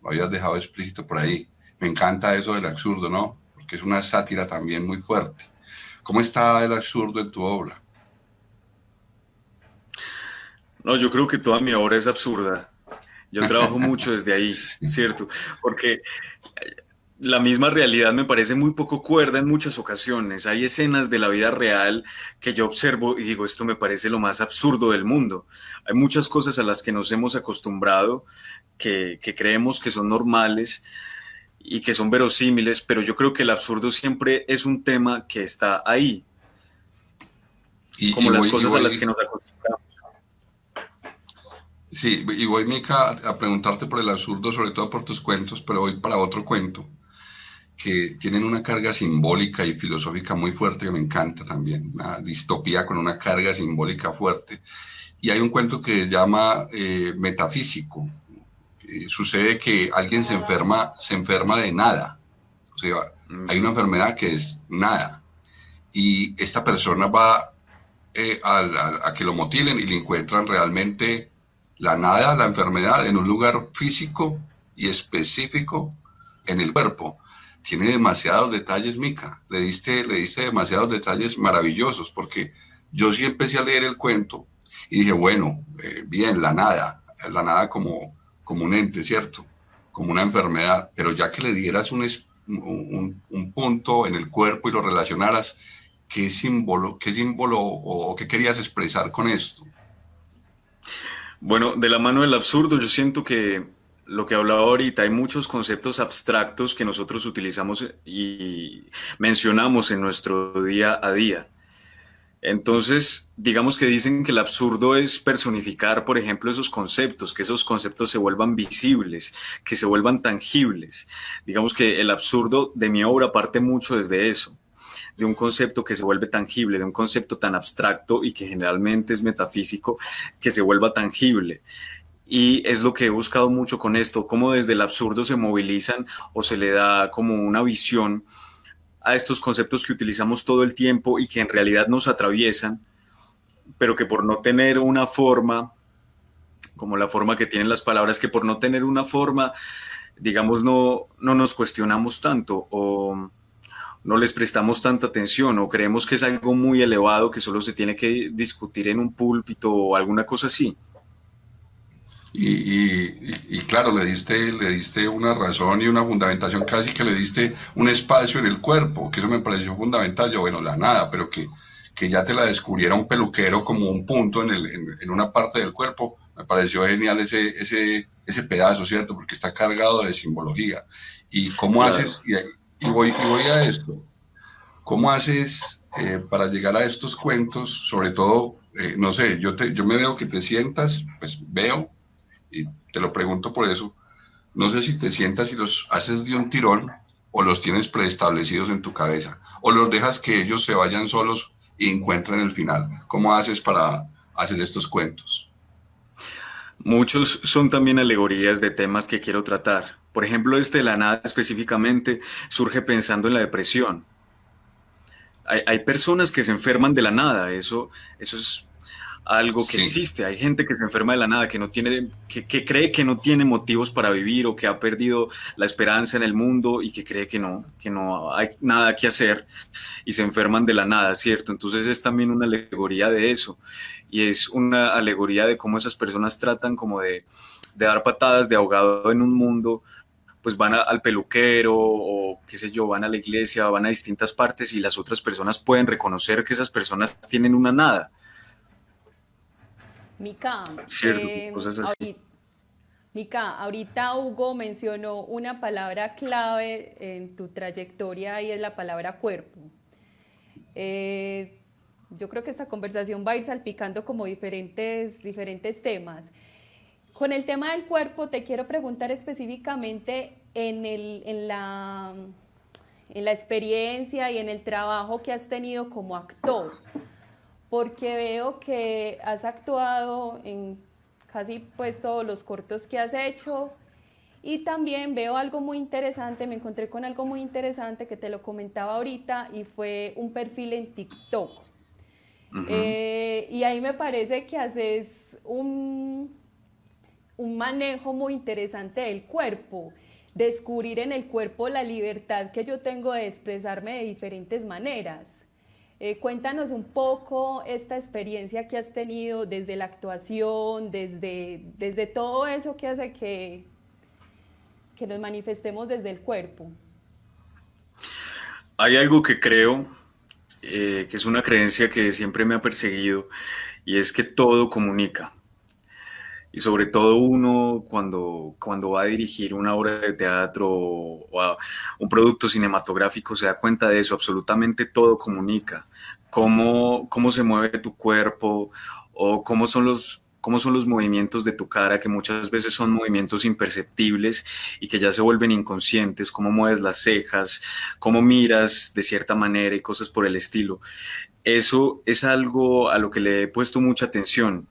Speaker 3: Lo habías dejado explícito por ahí. Me encanta eso del absurdo, ¿no? Porque es una sátira también muy fuerte. ¿Cómo está el absurdo en tu obra?
Speaker 2: No, yo creo que toda mi obra es absurda. Yo trabajo mucho desde ahí, ¿cierto? Porque la misma realidad me parece muy poco cuerda en muchas ocasiones. Hay escenas de la vida real que yo observo y digo, esto me parece lo más absurdo del mundo. Hay muchas cosas a las que nos hemos acostumbrado, que creemos que son normales y que son verosímiles, pero yo creo que el absurdo siempre es un tema que está ahí,
Speaker 3: Y
Speaker 2: como las
Speaker 3: voy, y
Speaker 2: cosas a las
Speaker 3: voy,
Speaker 2: que nos acostumbramos.
Speaker 3: sí, y voy, Mica, a preguntarte por el absurdo, sobre todo por tus cuentos, pero voy para otro cuento que tienen una carga simbólica y filosófica muy fuerte que me encanta también, una distopía con una carga simbólica fuerte. Y hay un cuento que se llama Metafísico. Sucede que alguien se enferma de nada, o sea, hay una
Speaker 2: Ujú.
Speaker 3: enfermedad que es nada, y esta persona va a que lo motilen y le encuentran realmente la nada, la enfermedad, en un lugar físico y específico en el cuerpo. Tiene demasiados detalles, Mica. Le diste demasiados detalles maravillosos, porque yo sí empecé a leer el cuento y dije, bueno, bien, la nada como, como un ente, ¿cierto? Como una enfermedad, pero ya que le dieras un punto en el cuerpo y lo relacionaras, qué símbolo o qué querías expresar con esto?
Speaker 2: Bueno, de la mano del absurdo, yo siento que lo que hablaba ahorita, hay muchos conceptos abstractos que nosotros utilizamos y mencionamos en nuestro día a día. Entonces, digamos que dicen que el absurdo es personificar, por ejemplo, esos conceptos, que esos conceptos se vuelvan visibles, que se vuelvan tangibles. Digamos que el absurdo de mi obra parte mucho desde eso, de un concepto que se vuelve tangible, de un concepto tan abstracto y que generalmente es metafísico, que se vuelva tangible. Y es lo que he buscado mucho con esto, cómo desde el absurdo se movilizan o se le da como una visión a estos conceptos que utilizamos todo el tiempo y que en realidad nos atraviesan, pero que por no tener una forma, como la forma que tienen las palabras, que por no tener una forma, digamos, no nos cuestionamos tanto no les prestamos tanta atención o creemos que es algo muy elevado que solo se tiene que discutir en un púlpito o alguna cosa así.
Speaker 3: Y claro, le diste una razón y una fundamentación, casi que le diste un espacio en el cuerpo, que eso me pareció fundamental. Yo, bueno, la nada, pero que ya te la descubriera un peluquero como un punto en una parte del cuerpo, me pareció genial ese pedazo, ¿cierto? Porque está cargado de simbología. ¿Y cómo
Speaker 2: Claro.
Speaker 3: haces? Y voy a esto. ¿Cómo haces para llegar a estos cuentos? Sobre todo, no sé, yo me veo que te sientas, pues veo, y te lo pregunto por eso, no sé si te sientas y los haces de un tirón o los tienes preestablecidos en tu cabeza o los dejas que ellos se vayan solos y encuentren el final. ¿Cómo haces para hacer estos cuentos?
Speaker 2: Muchos son también alegorías de temas que quiero tratar. Por ejemplo, este de la nada específicamente surge pensando en la depresión. Hay personas que se enferman de la nada, eso es algo que
Speaker 3: Sí,
Speaker 2: existe. Hay gente que se enferma de la nada, que no tiene, que cree que no tiene motivos para vivir o que ha perdido la esperanza en el mundo y que cree que no hay nada que hacer y se enferman de la nada, ¿cierto? Entonces es también una alegoría de eso y es una alegoría de cómo esas personas tratan como de dar patadas de ahogado en un mundo, pues van al peluquero o qué sé yo, van a la iglesia, van a distintas partes y las otras personas pueden reconocer que esas personas tienen una nada,
Speaker 1: Mica,
Speaker 2: ¿cierto? Cosas así.
Speaker 1: Mica, ahorita Hugo mencionó una palabra clave en tu trayectoria y es la palabra cuerpo. Eh, yo creo que esta conversación va a ir salpicando como diferentes temas. Con el tema del cuerpo te quiero preguntar específicamente en la experiencia y en el trabajo que has tenido como actor, porque veo que has actuado en casi pues todos los cortos que has hecho y también veo algo muy interesante, me encontré con algo muy interesante que te lo comentaba ahorita y fue un perfil en TikTok.
Speaker 2: Ujú.
Speaker 1: Y ahí me parece que haces un manejo muy interesante del cuerpo, descubrir en el cuerpo la libertad que yo tengo de expresarme de diferentes maneras. Cuéntanos un poco esta experiencia que has tenido desde la actuación, desde todo eso que hace que nos manifestemos desde el cuerpo.
Speaker 2: Hay algo que creo, que es una creencia que siempre me ha perseguido, y es que todo comunica. Y sobre todo uno cuando va a dirigir una obra de teatro o a un producto cinematográfico se da cuenta de eso, absolutamente todo comunica. Cómo se mueve tu cuerpo o cómo son los movimientos de tu cara, que muchas veces son movimientos imperceptibles y que ya se vuelven inconscientes, cómo mueves las cejas, cómo miras de cierta manera y cosas por el estilo. Eso es algo a lo que le he puesto mucha atención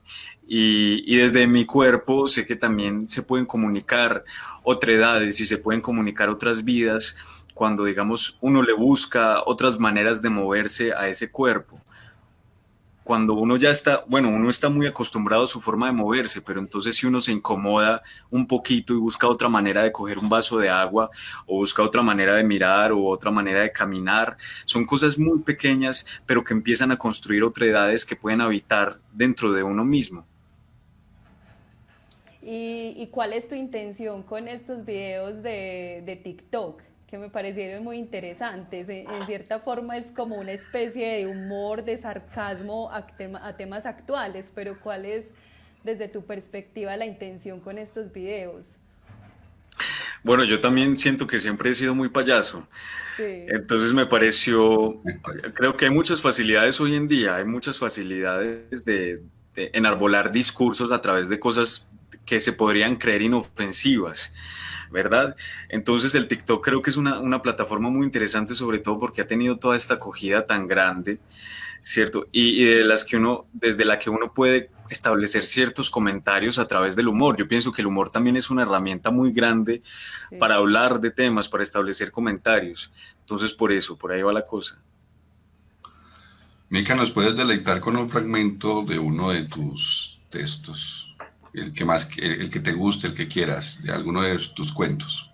Speaker 2: y desde mi cuerpo sé que también se pueden comunicar otredades y se pueden comunicar otras vidas cuando, digamos, uno le busca otras maneras de moverse a ese cuerpo. Cuando uno ya está, bueno, uno está muy acostumbrado a su forma de moverse, pero entonces si uno se incomoda un poquito y busca otra manera de coger un vaso de agua o busca otra manera de mirar o otra manera de caminar, son cosas muy pequeñas, pero que empiezan a construir otredades que pueden habitar dentro de uno mismo.
Speaker 1: ¿Y cuál es tu intención con estos videos de TikTok? Que me parecieron muy interesantes. En cierta forma es como una especie de humor, de sarcasmo a temas actuales, pero ¿cuál es desde tu perspectiva la intención con estos videos?
Speaker 2: Bueno, yo también siento que siempre he sido muy payaso.
Speaker 1: Sí.
Speaker 2: Entonces me pareció, creo que hay muchas facilidades hoy en día, hay muchas facilidades de enarbolar discursos a través de cosas que se podrían creer inofensivas, ¿verdad? Entonces el TikTok creo que es una plataforma muy interesante, sobre todo porque ha tenido toda esta acogida tan grande, ¿cierto? Y de las que uno, desde la que uno puede establecer ciertos comentarios a través del humor. Yo pienso que el humor también es una herramienta muy grande para
Speaker 1: Sí.
Speaker 2: hablar de temas, para establecer comentarios. Entonces, por eso, por ahí va la cosa.
Speaker 3: Mica, ¿nos puedes deleitar con un fragmento de uno de tus textos? El que te guste, el que quieras, de alguno de tus cuentos.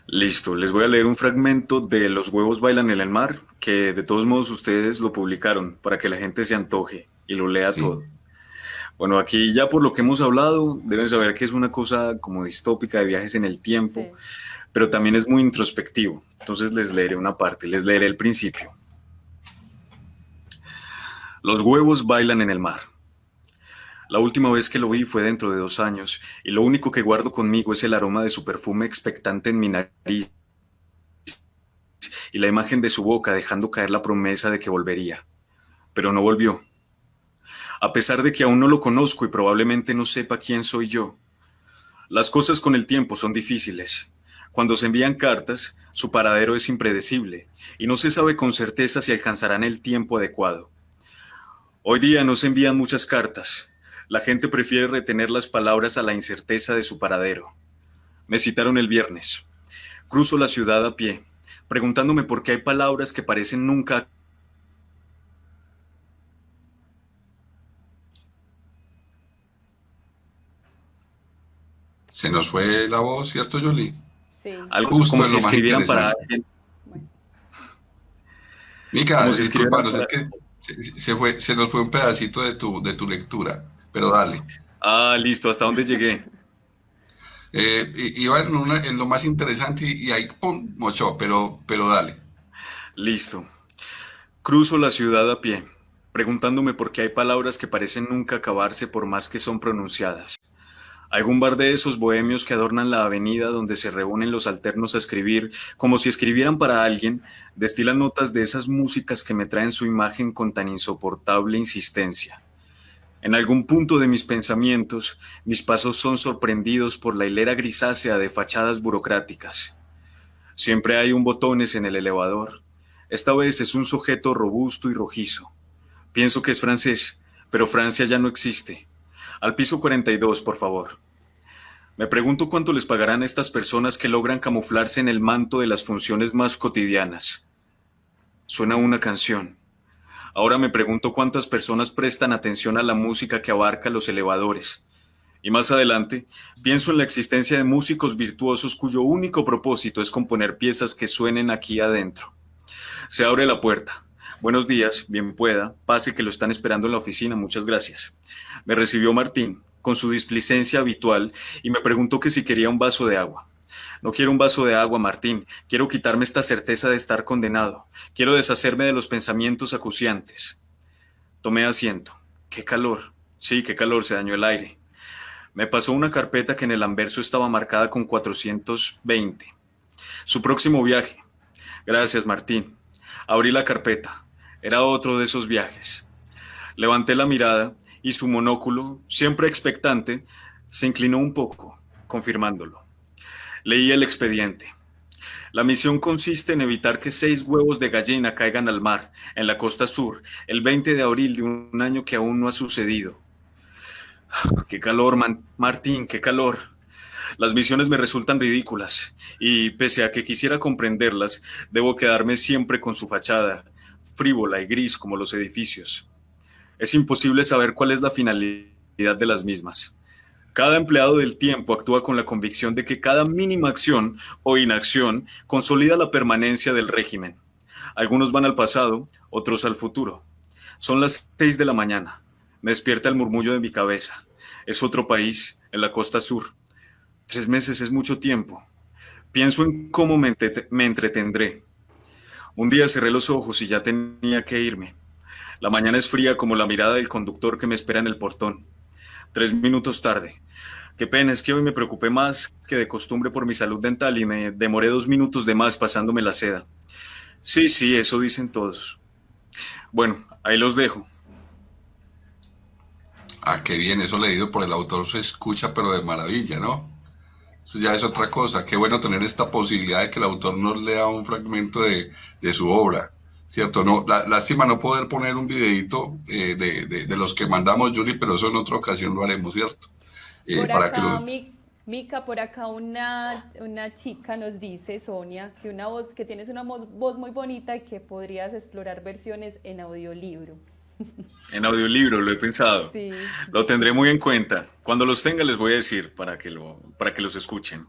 Speaker 2: Listo, les voy a leer un fragmento de Los huevos bailan en el mar, que de todos modos ustedes lo publicaron para que la gente se antoje y lo lea
Speaker 3: Sí,
Speaker 2: todo. Bueno, aquí ya por lo que hemos hablado, deben saber que es una cosa como distópica de viajes en el tiempo,
Speaker 1: Sí.
Speaker 2: pero también es muy introspectivo. Entonces les leeré una parte, les leeré el principio. Los huevos bailan en el mar. La última vez que lo vi fue dentro de 2 años, y lo único que guardo conmigo es el aroma de su perfume expectante en mi nariz y la imagen de su boca dejando caer la promesa de que volvería. Pero no volvió. A pesar de que aún no lo conozco y probablemente no sepa quién soy yo. Las cosas con el tiempo son difíciles. Cuando se envían cartas, su paradero es impredecible y no se sabe con certeza si alcanzarán el tiempo adecuado. Hoy día no se envían muchas cartas. La gente prefiere retener las palabras a la incerteza de su paradero. Me citaron el viernes. Cruzo la ciudad a pie, preguntándome por qué hay palabras que parecen nunca.
Speaker 3: se nos fue la voz, ¿cierto, Julie?
Speaker 1: Sí.
Speaker 2: Algo como
Speaker 3: Justo en
Speaker 2: si
Speaker 3: lo más
Speaker 2: escribieran para
Speaker 3: interesante.
Speaker 2: alguien,
Speaker 1: Bueno.
Speaker 3: Mica,
Speaker 2: como si escribieran
Speaker 3: discúlpanos, es
Speaker 2: para...
Speaker 3: que se nos fue un pedacito de tu lectura, pero dale.
Speaker 2: Ah, listo, ¿hasta dónde llegué?
Speaker 3: Iba en lo más interesante y ahí, pum, mochó, pero dale.
Speaker 2: Listo. Cruzo la ciudad a pie, preguntándome por qué hay palabras que parecen nunca acabarse por más que son pronunciadas. Algún bar de esos bohemios que adornan la avenida donde se reúnen los alternos a escribir, como si escribieran para alguien, destilan notas de esas músicas que me traen su imagen con tan insoportable insistencia. En algún punto de mis pensamientos, mis pasos son sorprendidos por la hilera grisácea de fachadas burocráticas. Siempre hay un botones en el elevador. Esta vez es un sujeto robusto y rojizo. Pienso que es francés, pero Francia ya no existe. Al piso 42, por favor. Me pregunto cuánto les pagarán a estas personas que logran camuflarse en el manto de las funciones más cotidianas. Suena una canción. Ahora me pregunto cuántas personas prestan atención a la música que abarca los elevadores. Y más adelante, pienso en la existencia de músicos virtuosos cuyo único propósito es componer piezas que suenen aquí adentro. Se abre la puerta. Buenos días, bien pueda. Pase que lo están esperando en la oficina, muchas gracias. Me recibió Martín, con su displicencia habitual, y me preguntó que si quería un vaso de agua. No quiero un vaso de agua, Martín. Quiero quitarme esta certeza de estar condenado. Quiero deshacerme de los pensamientos acuciantes. Tomé asiento. Qué calor. Sí, qué calor, se dañó el aire. Me pasó una carpeta que en el anverso estaba marcada con 420. Su próximo viaje. Gracias, Martín. Abrí la carpeta. Era otro de esos viajes. Levanté la mirada y su monóculo, siempre expectante, se inclinó un poco, confirmándolo. Leí el expediente. La misión consiste en evitar que 6 huevos de gallina caigan al mar, en la costa sur, el 20 de abril de un año que aún no ha sucedido. ¡Qué calor, Martín, qué calor! Las misiones me resultan ridículas y, pese a que quisiera comprenderlas, debo quedarme siempre con su fachada, frívola y gris como los edificios. Es imposible saber cuál es la finalidad de las mismas. Cada empleado del tiempo actúa con la convicción de que cada mínima acción o inacción consolida la permanencia del régimen. Algunos van al pasado, otros al futuro. Son las 6 de la mañana. Me despierta el murmullo de mi cabeza. Es otro país, en la costa sur. 3 meses es mucho tiempo. Pienso en cómo me entretendré. Un día cerré los ojos y ya tenía que irme. La mañana es fría como la mirada del conductor que me espera en el portón. 3 minutos tarde. Qué pena, es que hoy me preocupé más que de costumbre por mi salud dental y me demoré 2 minutos de más pasándome la seda. Sí, sí, eso dicen todos. Bueno, ahí los dejo.
Speaker 3: Ah, qué bien, eso leído por el autor se escucha, pero de maravilla, ¿no? Eso ya es otra cosa. Qué bueno tener esta posibilidad de que el autor nos lea un fragmento de su obra, ¿cierto? No, lástima no poder poner un videito de los que mandamos, Julie, pero eso en otra ocasión lo haremos, ¿cierto?
Speaker 1: Por
Speaker 3: Para que
Speaker 1: acá,
Speaker 3: los...
Speaker 1: Mica, por acá una chica nos dice, Sonia, que una voz, que tienes una voz muy bonita y que podrías explorar versiones en audiolibro.
Speaker 2: En audiolibro lo he pensado.
Speaker 1: Sí,
Speaker 2: Lo tendré
Speaker 1: sí.
Speaker 2: muy en cuenta. Cuando los tenga les voy a decir para que los escuchen.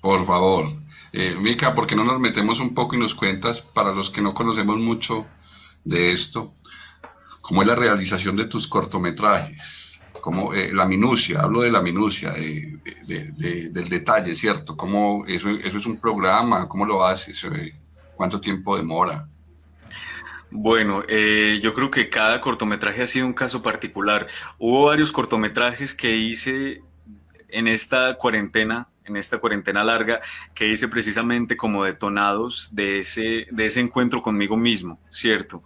Speaker 3: Por favor. Mica, ¿por qué no nos metemos un poco y nos cuentas, para los que no conocemos mucho de esto, cómo es la realización de tus cortometrajes? Cómo, la minucia, hablo de la minucia, del detalle, ¿cierto? ¿Cómo eso es un programa? ¿Cómo lo haces? ¿Cuánto tiempo demora?
Speaker 2: Bueno, yo creo que cada cortometraje ha sido un caso particular. Hubo varios cortometrajes que hice en esta cuarentena larga, que hice precisamente como detonados de ese encuentro conmigo mismo, ¿cierto?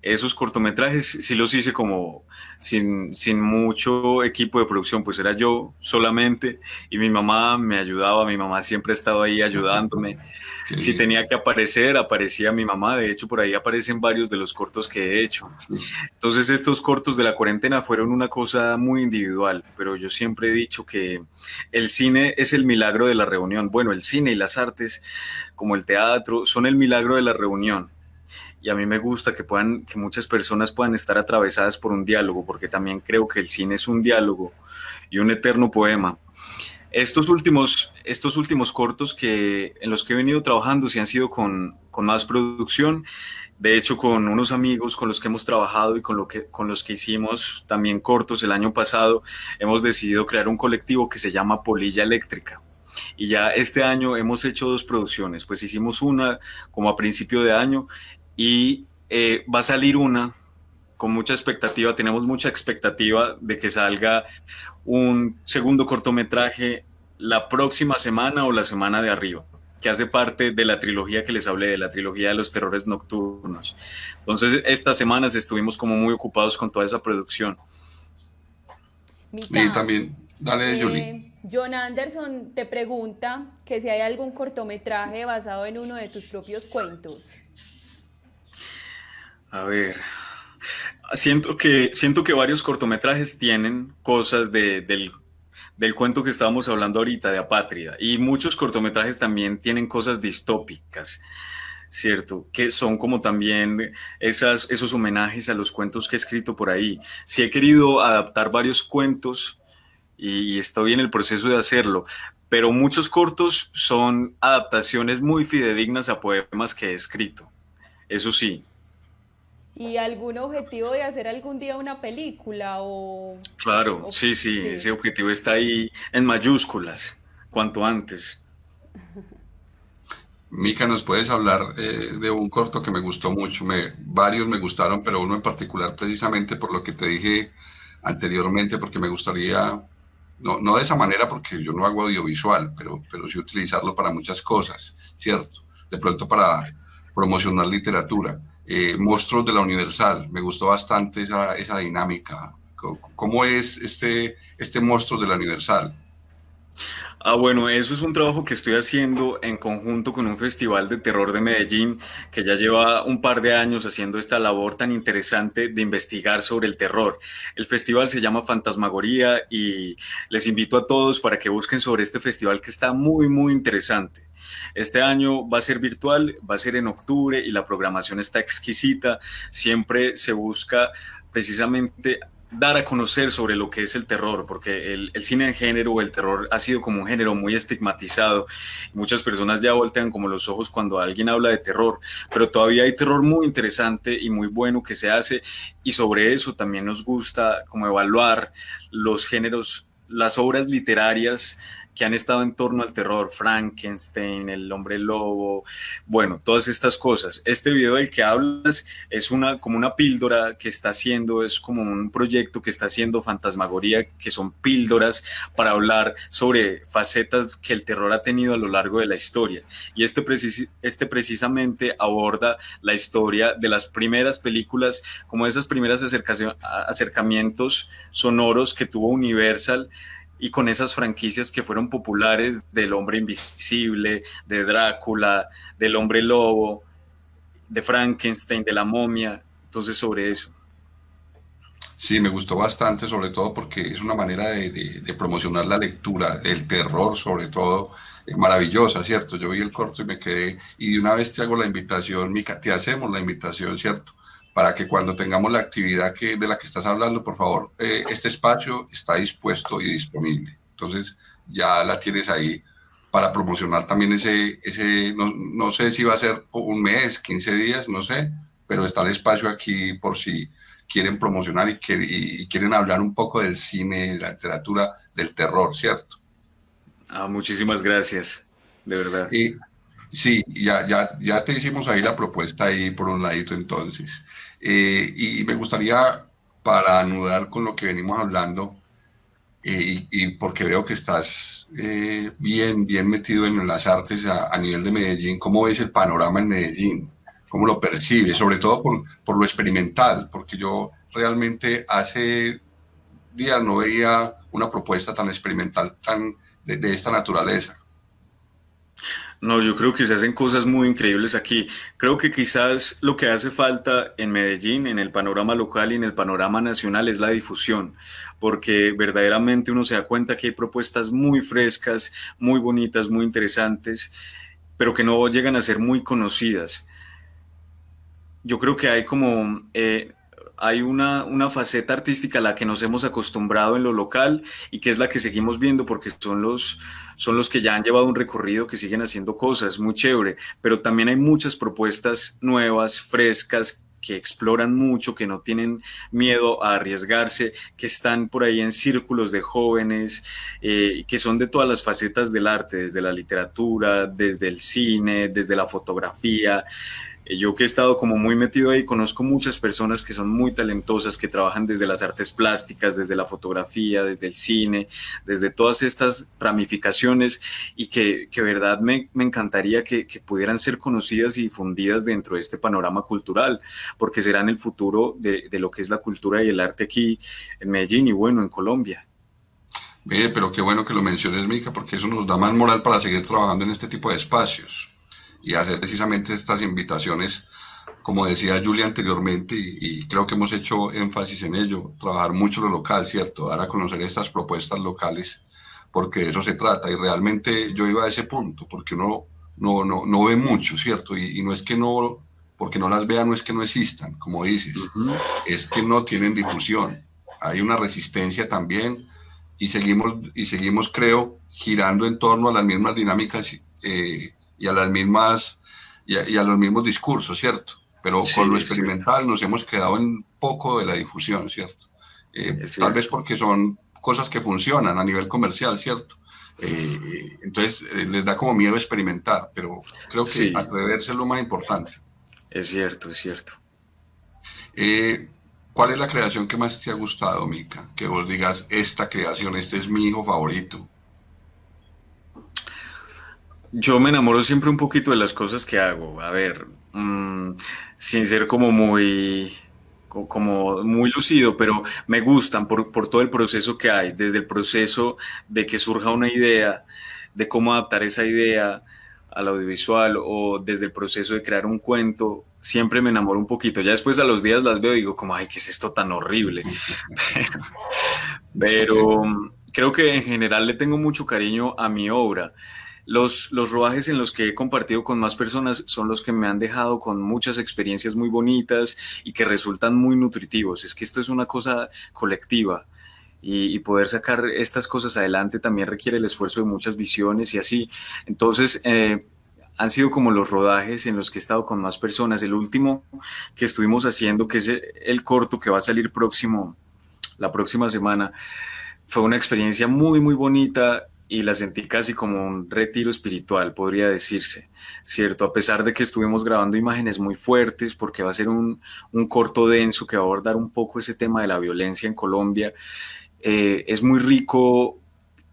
Speaker 2: Esos cortometrajes sí los hice como sin mucho equipo de producción, pues era yo solamente y mi mamá me ayudaba, mi mamá siempre estaba ahí ayudándome.
Speaker 3: Qué
Speaker 2: Si
Speaker 3: bien.
Speaker 2: tenía que aparecer, aparecía mi mamá, de hecho por ahí aparecen varios de los cortos que he hecho. Entonces estos cortos de la cuarentena fueron una cosa muy individual, pero yo siempre he dicho que el cine es el milagro de la reunión. Bueno, el cine y las artes, como el teatro, son el milagro de la reunión. Y a mí me gusta que muchas personas puedan estar atravesadas por un diálogo, porque también creo que el cine es un diálogo y un eterno poema. Estos últimos cortos en los que he venido trabajando sí han sido con más producción. De hecho, con unos amigos con los que hemos trabajado y con los que hicimos también cortos el año pasado, hemos decidido crear un colectivo que se llama Polilla Eléctrica. Y ya este año hemos hecho dos producciones, pues hicimos una como a principio de año y va a salir una con mucha expectativa, tenemos mucha expectativa de que salga un segundo cortometraje la próxima semana o la semana de arriba, que hace parte de la trilogía que les hablé, de la trilogía de los terrores nocturnos. Entonces, estas semanas estuvimos como muy ocupados con toda esa producción.
Speaker 3: Y
Speaker 1: Mica,
Speaker 3: también, dale, Julie.
Speaker 1: John Anderson te pregunta que si hay algún cortometraje basado en uno de tus propios cuentos.
Speaker 2: A ver, siento que varios cortometrajes tienen cosas del cuento que estábamos hablando ahorita, de Apátrida, y muchos cortometrajes también tienen cosas distópicas, ¿cierto? Que son como también esos homenajes a los cuentos que he escrito por ahí. Sí he querido adaptar varios cuentos y estoy en el proceso de hacerlo, pero muchos cortos son adaptaciones muy fidedignas a poemas que he escrito, eso sí.
Speaker 1: ¿Y algún objetivo de hacer algún día una película
Speaker 2: Claro,
Speaker 1: o
Speaker 2: sí, sí, ese
Speaker 1: sí?
Speaker 2: objetivo está ahí en mayúsculas, cuanto antes.
Speaker 3: Mica, ¿nos puedes hablar de un corto que me gustó mucho? Varios me gustaron, pero uno en particular precisamente por lo que te dije anteriormente, porque me gustaría, no de esa manera porque yo no hago audiovisual, pero sí utilizarlo para muchas cosas, ¿cierto? De pronto para promocionar literatura. Monstruos de la Universal, me gustó bastante esa dinámica. ¿Cómo es este Monstruos de la Universal?
Speaker 2: Ah, bueno, eso es un trabajo que estoy haciendo en conjunto con un festival de terror de Medellín que ya lleva un par de años haciendo esta labor tan interesante de investigar sobre el terror. El festival se llama Fantasmagoría y les invito a todos para que busquen sobre este festival que está muy, muy interesante. Este año va a ser virtual, va a ser en octubre y la programación está exquisita. Siempre se busca precisamente dar a conocer sobre lo que es el terror, porque el cine de género o el terror ha sido como un género muy estigmatizado. Muchas personas ya voltean como los ojos cuando alguien habla de terror, pero todavía hay terror muy interesante y muy bueno que se hace y sobre eso también nos gusta como evaluar los géneros, las obras literarias que han estado en torno al terror, Frankenstein, el hombre lobo, bueno, todas estas cosas. Este video del que hablas es como una píldora que está haciendo, es como un proyecto que está haciendo Fantasmagoría, que son píldoras para hablar sobre facetas que el terror ha tenido a lo largo de la historia. Y este precisamente aborda la historia de las primeras películas, como esas primeras acercamientos sonoros que tuvo Universal y con esas franquicias que fueron populares del Hombre Invisible, de Drácula, del Hombre Lobo, de Frankenstein, de la momia, entonces sobre eso.
Speaker 3: Sí, me gustó bastante, sobre todo porque es una manera de promocionar la lectura, el terror sobre todo, maravillosa, ¿cierto? Yo vi el corto y me quedé, y de una vez te hago la invitación, Mica, te hacemos la invitación, ¿cierto? Para que cuando tengamos la actividad de la que estás hablando, por favor, este espacio está dispuesto y disponible. Entonces, ya la tienes ahí para promocionar también no sé si va a ser un mes, 15 días, no sé, pero está el espacio aquí por si quieren promocionar y quieren hablar un poco del cine, de la literatura, del terror, ¿cierto?
Speaker 2: Muchísimas gracias, de verdad.
Speaker 3: Y sí, ya te hicimos ahí la propuesta ahí por un ladito entonces. Y me gustaría, para anudar con lo que venimos hablando, y porque veo que estás bien metido en las artes a nivel de Medellín, ¿cómo ves el panorama en Medellín? ¿Cómo lo percibes? Sobre todo por lo experimental, porque yo realmente hace días no veía una propuesta tan experimental, de esta naturaleza.
Speaker 2: No, yo creo que se hacen cosas muy increíbles aquí. Creo que quizás lo que hace falta en Medellín, en el panorama local y en el panorama nacional es la difusión, porque verdaderamente uno se da cuenta que hay propuestas muy frescas, muy bonitas, muy interesantes, pero que no llegan a ser muy conocidas. Yo creo que hay como hay una faceta artística a la que nos hemos acostumbrado en lo local y que es la que seguimos viendo porque son los que ya han llevado un recorrido, que siguen haciendo cosas muy chévere, pero también hay muchas propuestas nuevas, frescas, que exploran mucho, que no tienen miedo a arriesgarse, que están por ahí en círculos de jóvenes, que son de todas las facetas del arte, desde la literatura, desde el cine, desde la fotografía. Yo que he estado como muy metido ahí, conozco muchas personas que son muy talentosas, que trabajan desde las artes plásticas, desde la fotografía, desde el cine, desde todas estas ramificaciones y que verdad me encantaría que pudieran ser conocidas y difundidas dentro de este panorama cultural, porque serán el futuro de lo que es la cultura y el arte aquí en Medellín y bueno, en Colombia.
Speaker 3: Pero qué bueno que lo menciones, Mica, porque eso nos da más moral para seguir trabajando en este tipo de espacios y hacer precisamente estas invitaciones, como decía Julia anteriormente, y creo que hemos hecho énfasis en ello, trabajar mucho lo local, ¿cierto? Dar a conocer estas propuestas locales, porque de eso se trata. Y realmente yo iba a ese punto, porque uno no ve mucho, ¿cierto? Y no es que no, porque no las vea, no es que no existan, como dices,
Speaker 2: Ujú.
Speaker 3: es que no tienen difusión. Hay una resistencia también y seguimos, creo, girando en torno a las mismas dinámicas y a las mismas y a los mismos discursos, ¿cierto? Pero con
Speaker 2: Sí,
Speaker 3: lo
Speaker 2: es cierto,
Speaker 3: experimental nos hemos quedado en poco de la difusión, ¿cierto?
Speaker 2: es
Speaker 3: Tal vez
Speaker 2: cierto.
Speaker 3: porque son cosas que funcionan a nivel comercial, ¿cierto? Entonces les da como miedo experimentar, pero creo que
Speaker 2: Sí,
Speaker 3: atreverse es lo más importante.
Speaker 2: es cierto, es cierto.
Speaker 3: Eh, ¿Cuál es la creación que más te ha gustado, Mica? Que vos digas, esta creación, este es mi hijo favorito.
Speaker 2: Yo me enamoro siempre un poquito de las cosas que hago. A ver, sin ser como como muy lucido, pero me gustan por todo el proceso que hay, desde el proceso de que surja una idea, de cómo adaptar esa idea al audiovisual o desde el proceso de crear un cuento. Siempre me enamoro un poquito. Ya después a los días las veo y digo como, ay, ¿qué es esto tan horrible? Pero creo que en general le tengo mucho cariño a mi obra. Los rodajes en los que he compartido con más personas son los que me han dejado con muchas experiencias muy bonitas y que resultan muy nutritivos. Es que esto es una cosa colectiva y poder sacar estas cosas adelante también requiere el esfuerzo de muchas visiones y así. Entonces, han sido como los rodajes en los que he estado con más personas. El último que estuvimos haciendo, que es el corto que va a salir la próxima semana, fue una experiencia muy bonita y la sentí casi como un retiro espiritual, podría decirse, ¿cierto? A pesar de que estuvimos grabando imágenes muy fuertes, porque va a ser un corto denso que va a abordar un poco ese tema de la violencia en Colombia, es muy rico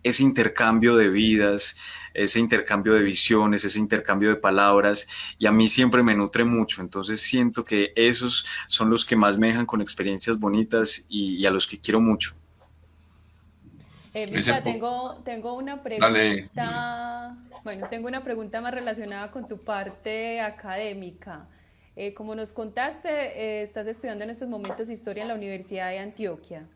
Speaker 2: ese intercambio de vidas, ese intercambio de visiones, ese intercambio de palabras, y a mí siempre me nutre mucho, entonces siento que esos son los que más me dejan con experiencias bonitas y a los que quiero mucho.
Speaker 3: Ese,
Speaker 1: Mica, tengo una
Speaker 3: dale, Julia.
Speaker 1: pregunta, bueno, tengo una pregunta más relacionada con tu parte académica. Como nos contaste, estás estudiando en estos momentos historia en la Universidad de Antioquia.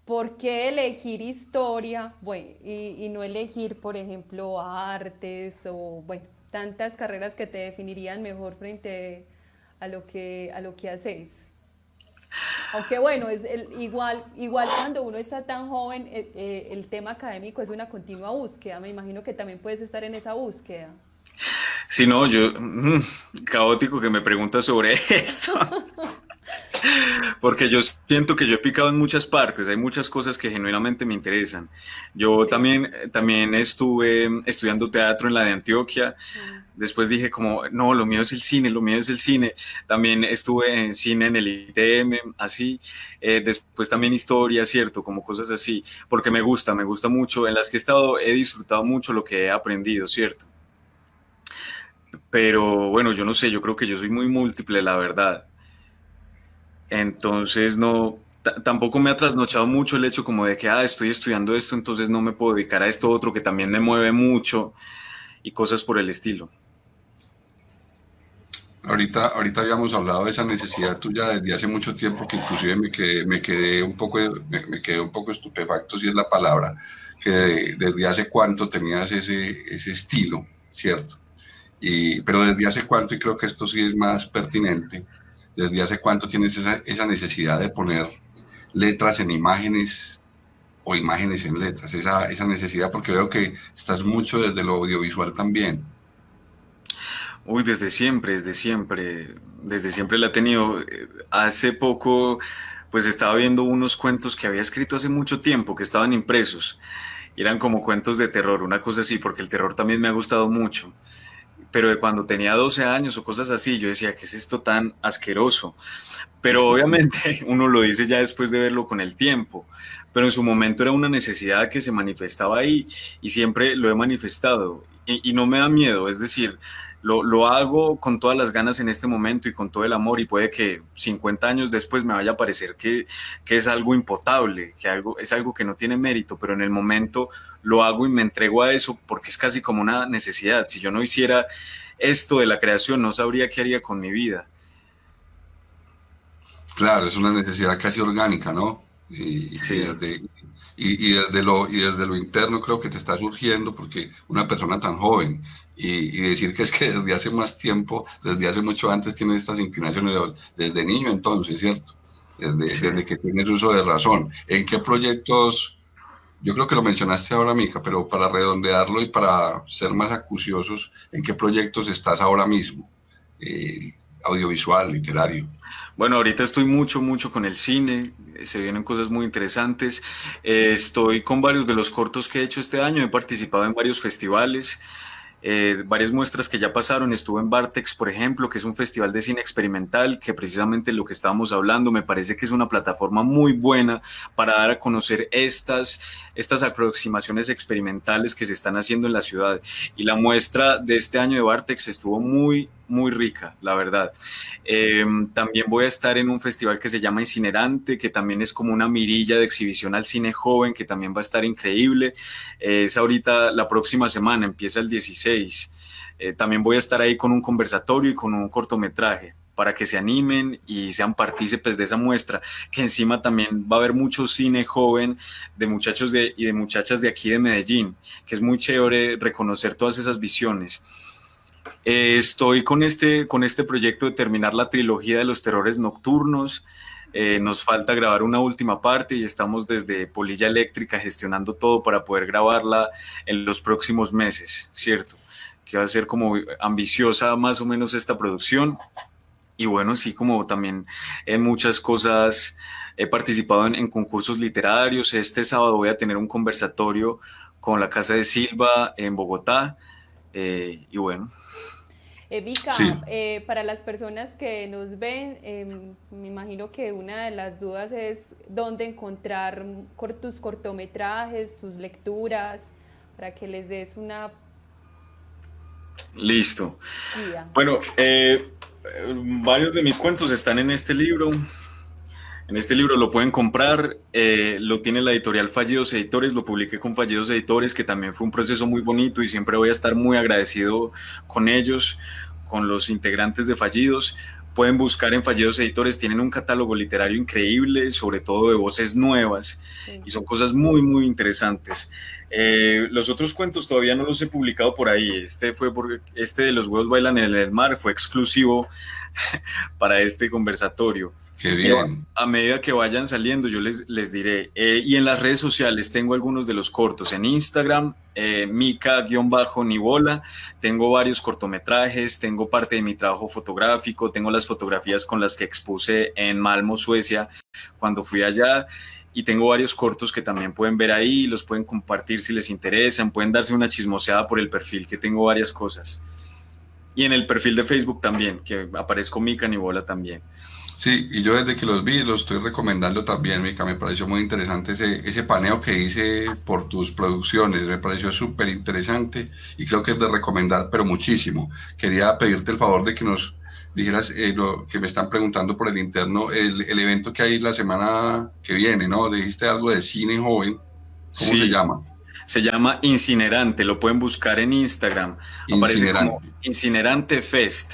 Speaker 1: ¿Por qué elegir historia, bueno, y no elegir, por ejemplo, artes o, bueno, tantas carreras que te definirían mejor frente a lo que haces? Aunque bueno, igual cuando uno está tan joven, el tema académico es una continua búsqueda. Me imagino que también puedes estar en esa búsqueda.
Speaker 2: Si no, yo, caótico que me preguntas sobre eso. Porque yo siento que yo he picado en muchas partes, hay muchas cosas que genuinamente me interesan. Yo
Speaker 1: Sí.
Speaker 2: también estuve estudiando teatro en la de Antioquia,
Speaker 1: Mm.
Speaker 2: después dije como, no, lo mío es el cine, lo mío es el cine. También estuve en cine en el ITM, así. Después también historia, cierto, como cosas así, porque me gusta mucho. En las que he estado he disfrutado mucho lo que he aprendido, cierto. Pero bueno, yo no sé, yo creo que yo soy muy múltiple, la verdad. Entonces no, tampoco me ha trasnochado mucho el hecho como de que, estoy estudiando esto, entonces no me puedo dedicar a esto otro que también me mueve mucho y cosas por el estilo.
Speaker 3: Ahorita habíamos hablado de esa necesidad tuya desde hace mucho tiempo que inclusive me quedé un poco estupefacto, si es la palabra, que desde hace cuánto tenías ese estilo, ¿cierto? Pero desde hace cuánto, y creo que esto sí es más pertinente, desde hace cuánto tienes esa necesidad de poner letras en imágenes o imágenes en letras, esa necesidad, porque veo que estás mucho desde lo audiovisual también.
Speaker 2: Uy, desde siempre la he tenido. Hace poco, pues estaba viendo unos cuentos que había escrito hace mucho tiempo, que estaban impresos. Eran como cuentos de terror, una cosa así, porque el terror también me ha gustado mucho. Pero de cuando tenía 12 años o cosas así, yo decía, ¿qué es esto tan asqueroso? Pero obviamente uno lo dice ya después de verlo con el tiempo, pero en su momento era una necesidad que se manifestaba ahí y siempre lo he manifestado y no me da miedo, es decir, lo hago con todas las ganas en este momento y con todo el amor y puede que 50 años después me vaya a parecer que es algo impotable, es algo que no tiene mérito, pero en el momento lo hago y me entrego a eso porque es casi como una necesidad. Si yo no hiciera esto de la creación, no sabría qué haría con mi vida.
Speaker 3: Claro, es una necesidad casi orgánica, ¿no?
Speaker 2: Sí.
Speaker 3: Y desde lo interno creo que te está surgiendo porque una persona tan joven y decir que es que desde hace más tiempo, desde hace mucho antes tiene estas inclinaciones desde niño entonces, ¿cierto?
Speaker 2: Sí.
Speaker 3: Desde que tienes uso de razón. ¿En qué proyectos? Yo creo que lo mencionaste ahora, Mica, pero para redondearlo y para ser más acuciosos, ¿en qué proyectos estás ahora mismo? Audiovisual, literario.
Speaker 2: Bueno, ahorita estoy mucho con el cine, se vienen cosas muy interesantes. Estoy con varios de los cortos que he hecho este año, he participado en varios festivales, varias muestras que ya pasaron. Estuve en Bartex, por ejemplo, que es un festival de cine experimental, que precisamente lo que estábamos hablando, me parece que es una plataforma muy buena para dar a conocer estas aproximaciones experimentales que se están haciendo en la ciudad. Y la muestra de este año de Bartex estuvo muy rica, la verdad. También voy a estar en un festival que se llama Incinerante, que también es como una mirilla de exhibición al cine joven, que también va a estar increíble. Es ahorita la próxima semana, empieza el 16. También voy a estar ahí con un conversatorio y con un cortometraje para que se animen y sean partícipes de esa muestra, que encima también va a haber mucho cine joven de muchachos y de muchachas de aquí de Medellín, que es muy chévere reconocer todas esas visiones. Estoy con este proyecto de terminar la trilogía de los terrores nocturnos. Nos falta grabar una última parte y estamos desde Polilla Eléctrica gestionando todo para poder grabarla en los próximos meses, ¿cierto? Que va a ser como ambiciosa más o menos esta producción. Y bueno, sí, como también en muchas cosas he participado en concursos literarios. Este sábado voy a tener un conversatorio con la Casa de Silva en Bogotá. Y bueno,
Speaker 3: Sí,
Speaker 1: Vika, para las personas que nos ven, me imagino que una de las dudas es dónde encontrar tus cortometrajes, tus lecturas, para que les des una
Speaker 2: listo.
Speaker 1: guía.
Speaker 2: Bueno, varios de mis cuentos están en este libro. En este libro lo pueden comprar, lo tiene la editorial Fallidos Editores, lo publiqué con Fallidos Editores, que también fue un proceso muy bonito y siempre voy a estar muy agradecido con ellos, con los integrantes de Fallidos. Pueden buscar en Fallidos Editores, tienen un catálogo literario increíble, sobre todo de voces nuevas,
Speaker 1: Sí.
Speaker 2: y son cosas muy interesantes. Los otros cuentos todavía no los he publicado por ahí. Este de Los huevos bailan en el mar fue exclusivo para este conversatorio.
Speaker 3: Qué
Speaker 2: Pero
Speaker 3: bien.
Speaker 2: a medida que vayan saliendo, yo les diré. Y en las redes sociales tengo algunos de los cortos. En Instagram, Mica-Nibola. Tengo varios cortometrajes, tengo parte de mi trabajo fotográfico, tengo las fotografías con las que expuse en Malmo, Suecia, cuando fui allá. Y tengo varios cortos que también pueden ver ahí, los pueden compartir si les interesan, pueden darse una chismoseada por el perfil, que tengo varias cosas. Y en el perfil de Facebook también, que aparezco Mica Nibola también.
Speaker 3: Sí, y yo desde que los vi los estoy recomendando también, Mica. Me pareció muy interesante ese paneo que hice por tus producciones. Me pareció súper interesante y creo que es de recomendar, pero muchísimo. Quería pedirte el favor de que nos dijeras lo que me están preguntando por el interno, el evento que hay la semana que viene, ¿no? Dijiste algo de cine joven. ¿Cómo se
Speaker 2: Sí,
Speaker 3: llama?
Speaker 2: se llama Incinerante, lo pueden buscar en Instagram. Aparece como
Speaker 3: Incinerante.
Speaker 2: Incinerante Fest.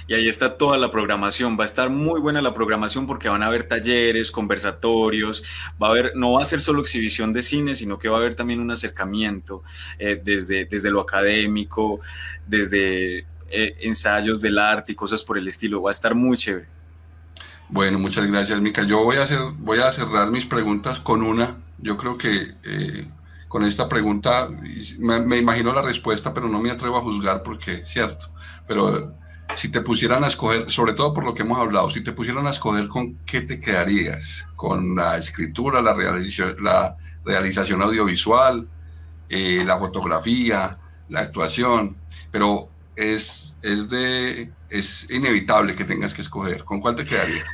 Speaker 2: Y ahí está toda la programación. Va a estar muy buena la programación porque van a haber talleres, conversatorios, va a haber, no va a ser solo exhibición de cine, sino que va a haber también un acercamiento desde lo académico, desde ensayos del arte y cosas por el estilo. Va a estar muy chévere.
Speaker 3: Bueno, muchas gracias, Mica. Yo voy a cerrar mis preguntas con una. Yo creo que con esta pregunta me imagino la respuesta, pero no me atrevo a juzgar porque es cierto. Pero si te pusieran a escoger, sobre todo por lo que hemos hablado, si te pusieran a escoger con qué te quedarías, con la escritura, la realización audiovisual, la fotografía, la actuación, pero es inevitable que tengas que escoger. ¿Con cuál te quedarías?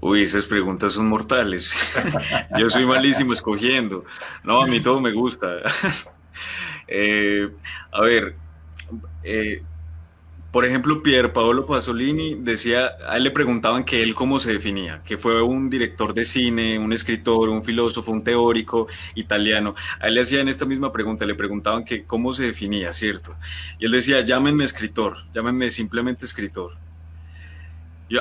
Speaker 2: Uy, esas preguntas son mortales. Yo soy malísimo escogiendo. No, a mí todo me gusta. Eh, a ver, eh, por ejemplo, Pier Paolo Pasolini decía, a él le preguntaban que él cómo se definía, que fue un director de cine, un escritor, un filósofo, un teórico italiano. A él le hacían esta misma pregunta, le preguntaban que cómo se definía, ¿cierto? Y él decía, llámenme escritor, llámenme simplemente escritor.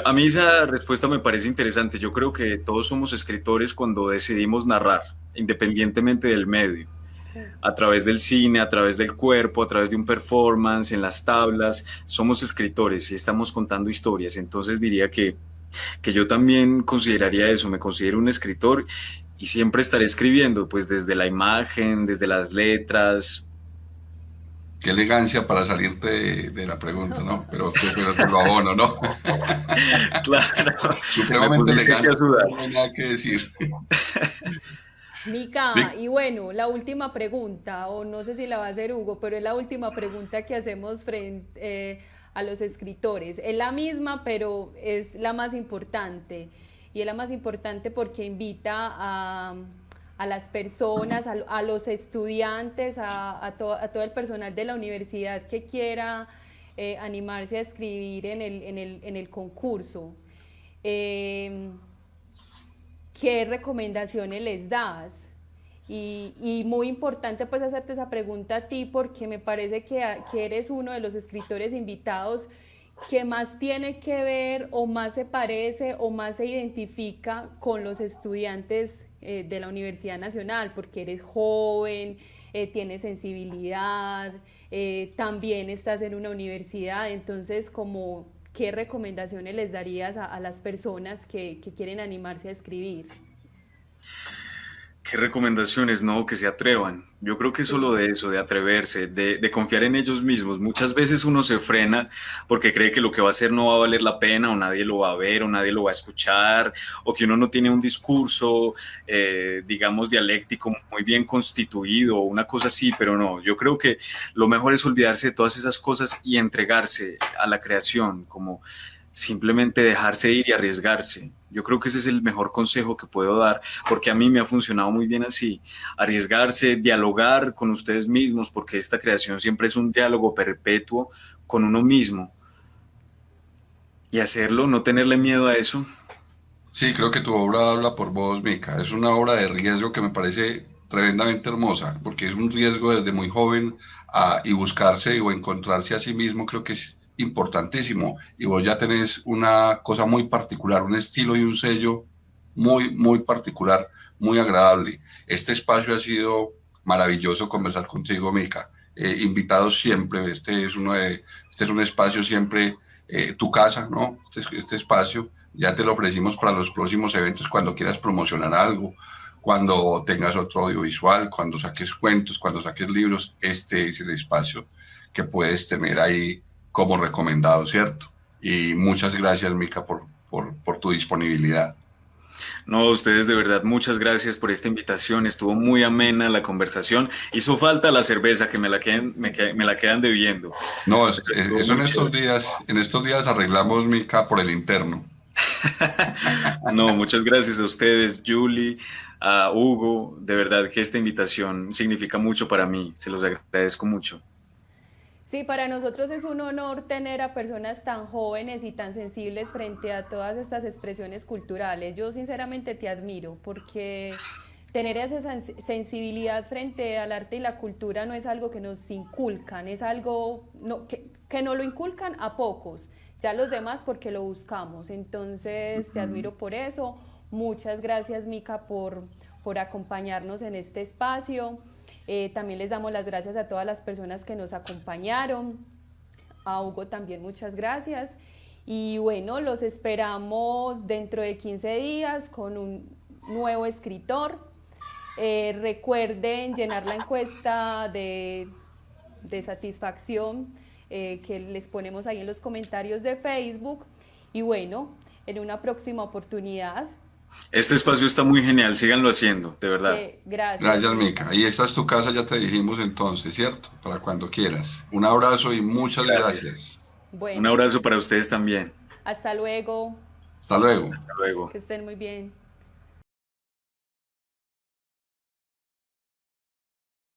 Speaker 2: A mí esa respuesta me parece interesante. Yo creo que todos somos escritores cuando decidimos narrar, independientemente del medio,
Speaker 1: Sí.
Speaker 2: a través del cine, a través del cuerpo, a través de un performance, en las tablas. Somos escritores y estamos contando historias. Entonces diría que yo también consideraría eso, me considero un escritor y siempre estaré escribiendo, pues desde la imagen, desde las letras.
Speaker 3: Qué elegancia para salirte de la pregunta, ¿no? Pero te lo abono, ¿no?
Speaker 2: Claro, me
Speaker 3: Supremamente
Speaker 2: pusiste aquí a
Speaker 3: elegante,
Speaker 2: sudar.
Speaker 3: no hay nada que decir.
Speaker 1: Mica,
Speaker 3: Vic,
Speaker 1: y bueno, la última pregunta, o no sé si la va a hacer Hugo, pero es la última pregunta que hacemos frente a los escritores. Es la misma, pero es la más importante. Y es la más importante porque invita a las personas, a los estudiantes, a todo el personal de la universidad que quiera animarse a escribir en el concurso. Eh, ¿Qué recomendaciones les das? Y muy importante pues hacerte esa pregunta a ti porque me parece que eres uno de los escritores invitados que más tiene que ver o más se parece o más se identifica con los estudiantes de la Universidad Nacional, porque eres joven, tienes sensibilidad, también estás en una universidad, entonces como ¿qué recomendaciones les darías a las personas que quieren animarse a escribir?
Speaker 2: ¿Qué recomendaciones? No, que se atrevan. Yo creo que solo
Speaker 1: Sí.
Speaker 2: de eso, de atreverse, de confiar en ellos mismos. Muchas veces uno se frena porque cree que lo que va a hacer no va a valer la pena o nadie lo va a ver o nadie lo va a escuchar o que uno no tiene un discurso, digamos, dialéctico muy bien constituido o una cosa así, pero no, yo creo que lo mejor es olvidarse de todas esas cosas y entregarse a la creación, como simplemente dejarse ir y arriesgarse. Yo creo que ese es el mejor consejo que puedo dar, porque a mí me ha funcionado muy bien así. Arriesgarse, dialogar con ustedes mismos, porque esta creación siempre es un diálogo perpetuo con uno mismo. Y hacerlo, no tenerle miedo a eso.
Speaker 3: sí, creo que tu obra habla por vos, Mica. Es una obra de riesgo que me parece tremendamente hermosa, porque es un riesgo desde muy joven y buscarse o encontrarse a sí mismo, creo que es importantísimo. Y vos ya tenés una cosa muy particular, un estilo y un sello muy, muy particular, muy agradable. Este espacio ha sido maravilloso conversar contigo, Mica. Invitados siempre, este es un espacio siempre tu casa, ¿no? Este espacio ya te lo ofrecimos para los próximos eventos, cuando quieras promocionar algo, cuando tengas otro audiovisual, cuando saques cuentos, cuando saques libros, este es el espacio que puedes tener ahí como recomendado, ¿cierto? Y muchas gracias, Mica, por tu disponibilidad.
Speaker 2: No, ustedes de verdad, muchas gracias por esta invitación. Estuvo muy amena la conversación. Hizo falta la cerveza que me la quedan debiendo.
Speaker 3: No,
Speaker 2: Pero estuvo
Speaker 3: eso
Speaker 2: muy chévere.
Speaker 3: en estos días arreglamos, Mica, por el interno.
Speaker 2: No, muchas gracias a ustedes, Julie, a Hugo. De verdad que esta invitación significa mucho para mí. Se los agradezco mucho.
Speaker 1: Sí, para nosotros es un honor tener a personas tan jóvenes y tan sensibles frente a todas estas expresiones culturales. Yo sinceramente te admiro porque tener esa sensibilidad frente al arte y la cultura no es algo que nos inculcan, es algo que no lo inculcan a pocos, ya los demás porque lo buscamos. Entonces te admiro por eso. Muchas gracias, Mica, por acompañarnos en este espacio. También les damos las gracias a todas las personas que nos acompañaron. A Hugo también muchas gracias. Y bueno, los esperamos dentro de 15 días con un nuevo escritor. Recuerden llenar la encuesta de satisfacción que les ponemos ahí en los comentarios de Facebook. Y bueno, en una próxima oportunidad.
Speaker 2: Este espacio está muy genial, síganlo haciendo, de verdad.
Speaker 1: Gracias,
Speaker 3: Gracias,
Speaker 1: Mica.
Speaker 3: Mica. Ahí esta es tu casa, ya te dijimos entonces, ¿cierto? Para cuando quieras. Un abrazo y muchas
Speaker 2: Gracias.
Speaker 3: gracias.
Speaker 2: Un
Speaker 1: Bueno,
Speaker 2: abrazo para ustedes también.
Speaker 1: hasta luego.
Speaker 3: Hasta luego.
Speaker 2: Hasta luego.
Speaker 1: Que estén muy bien.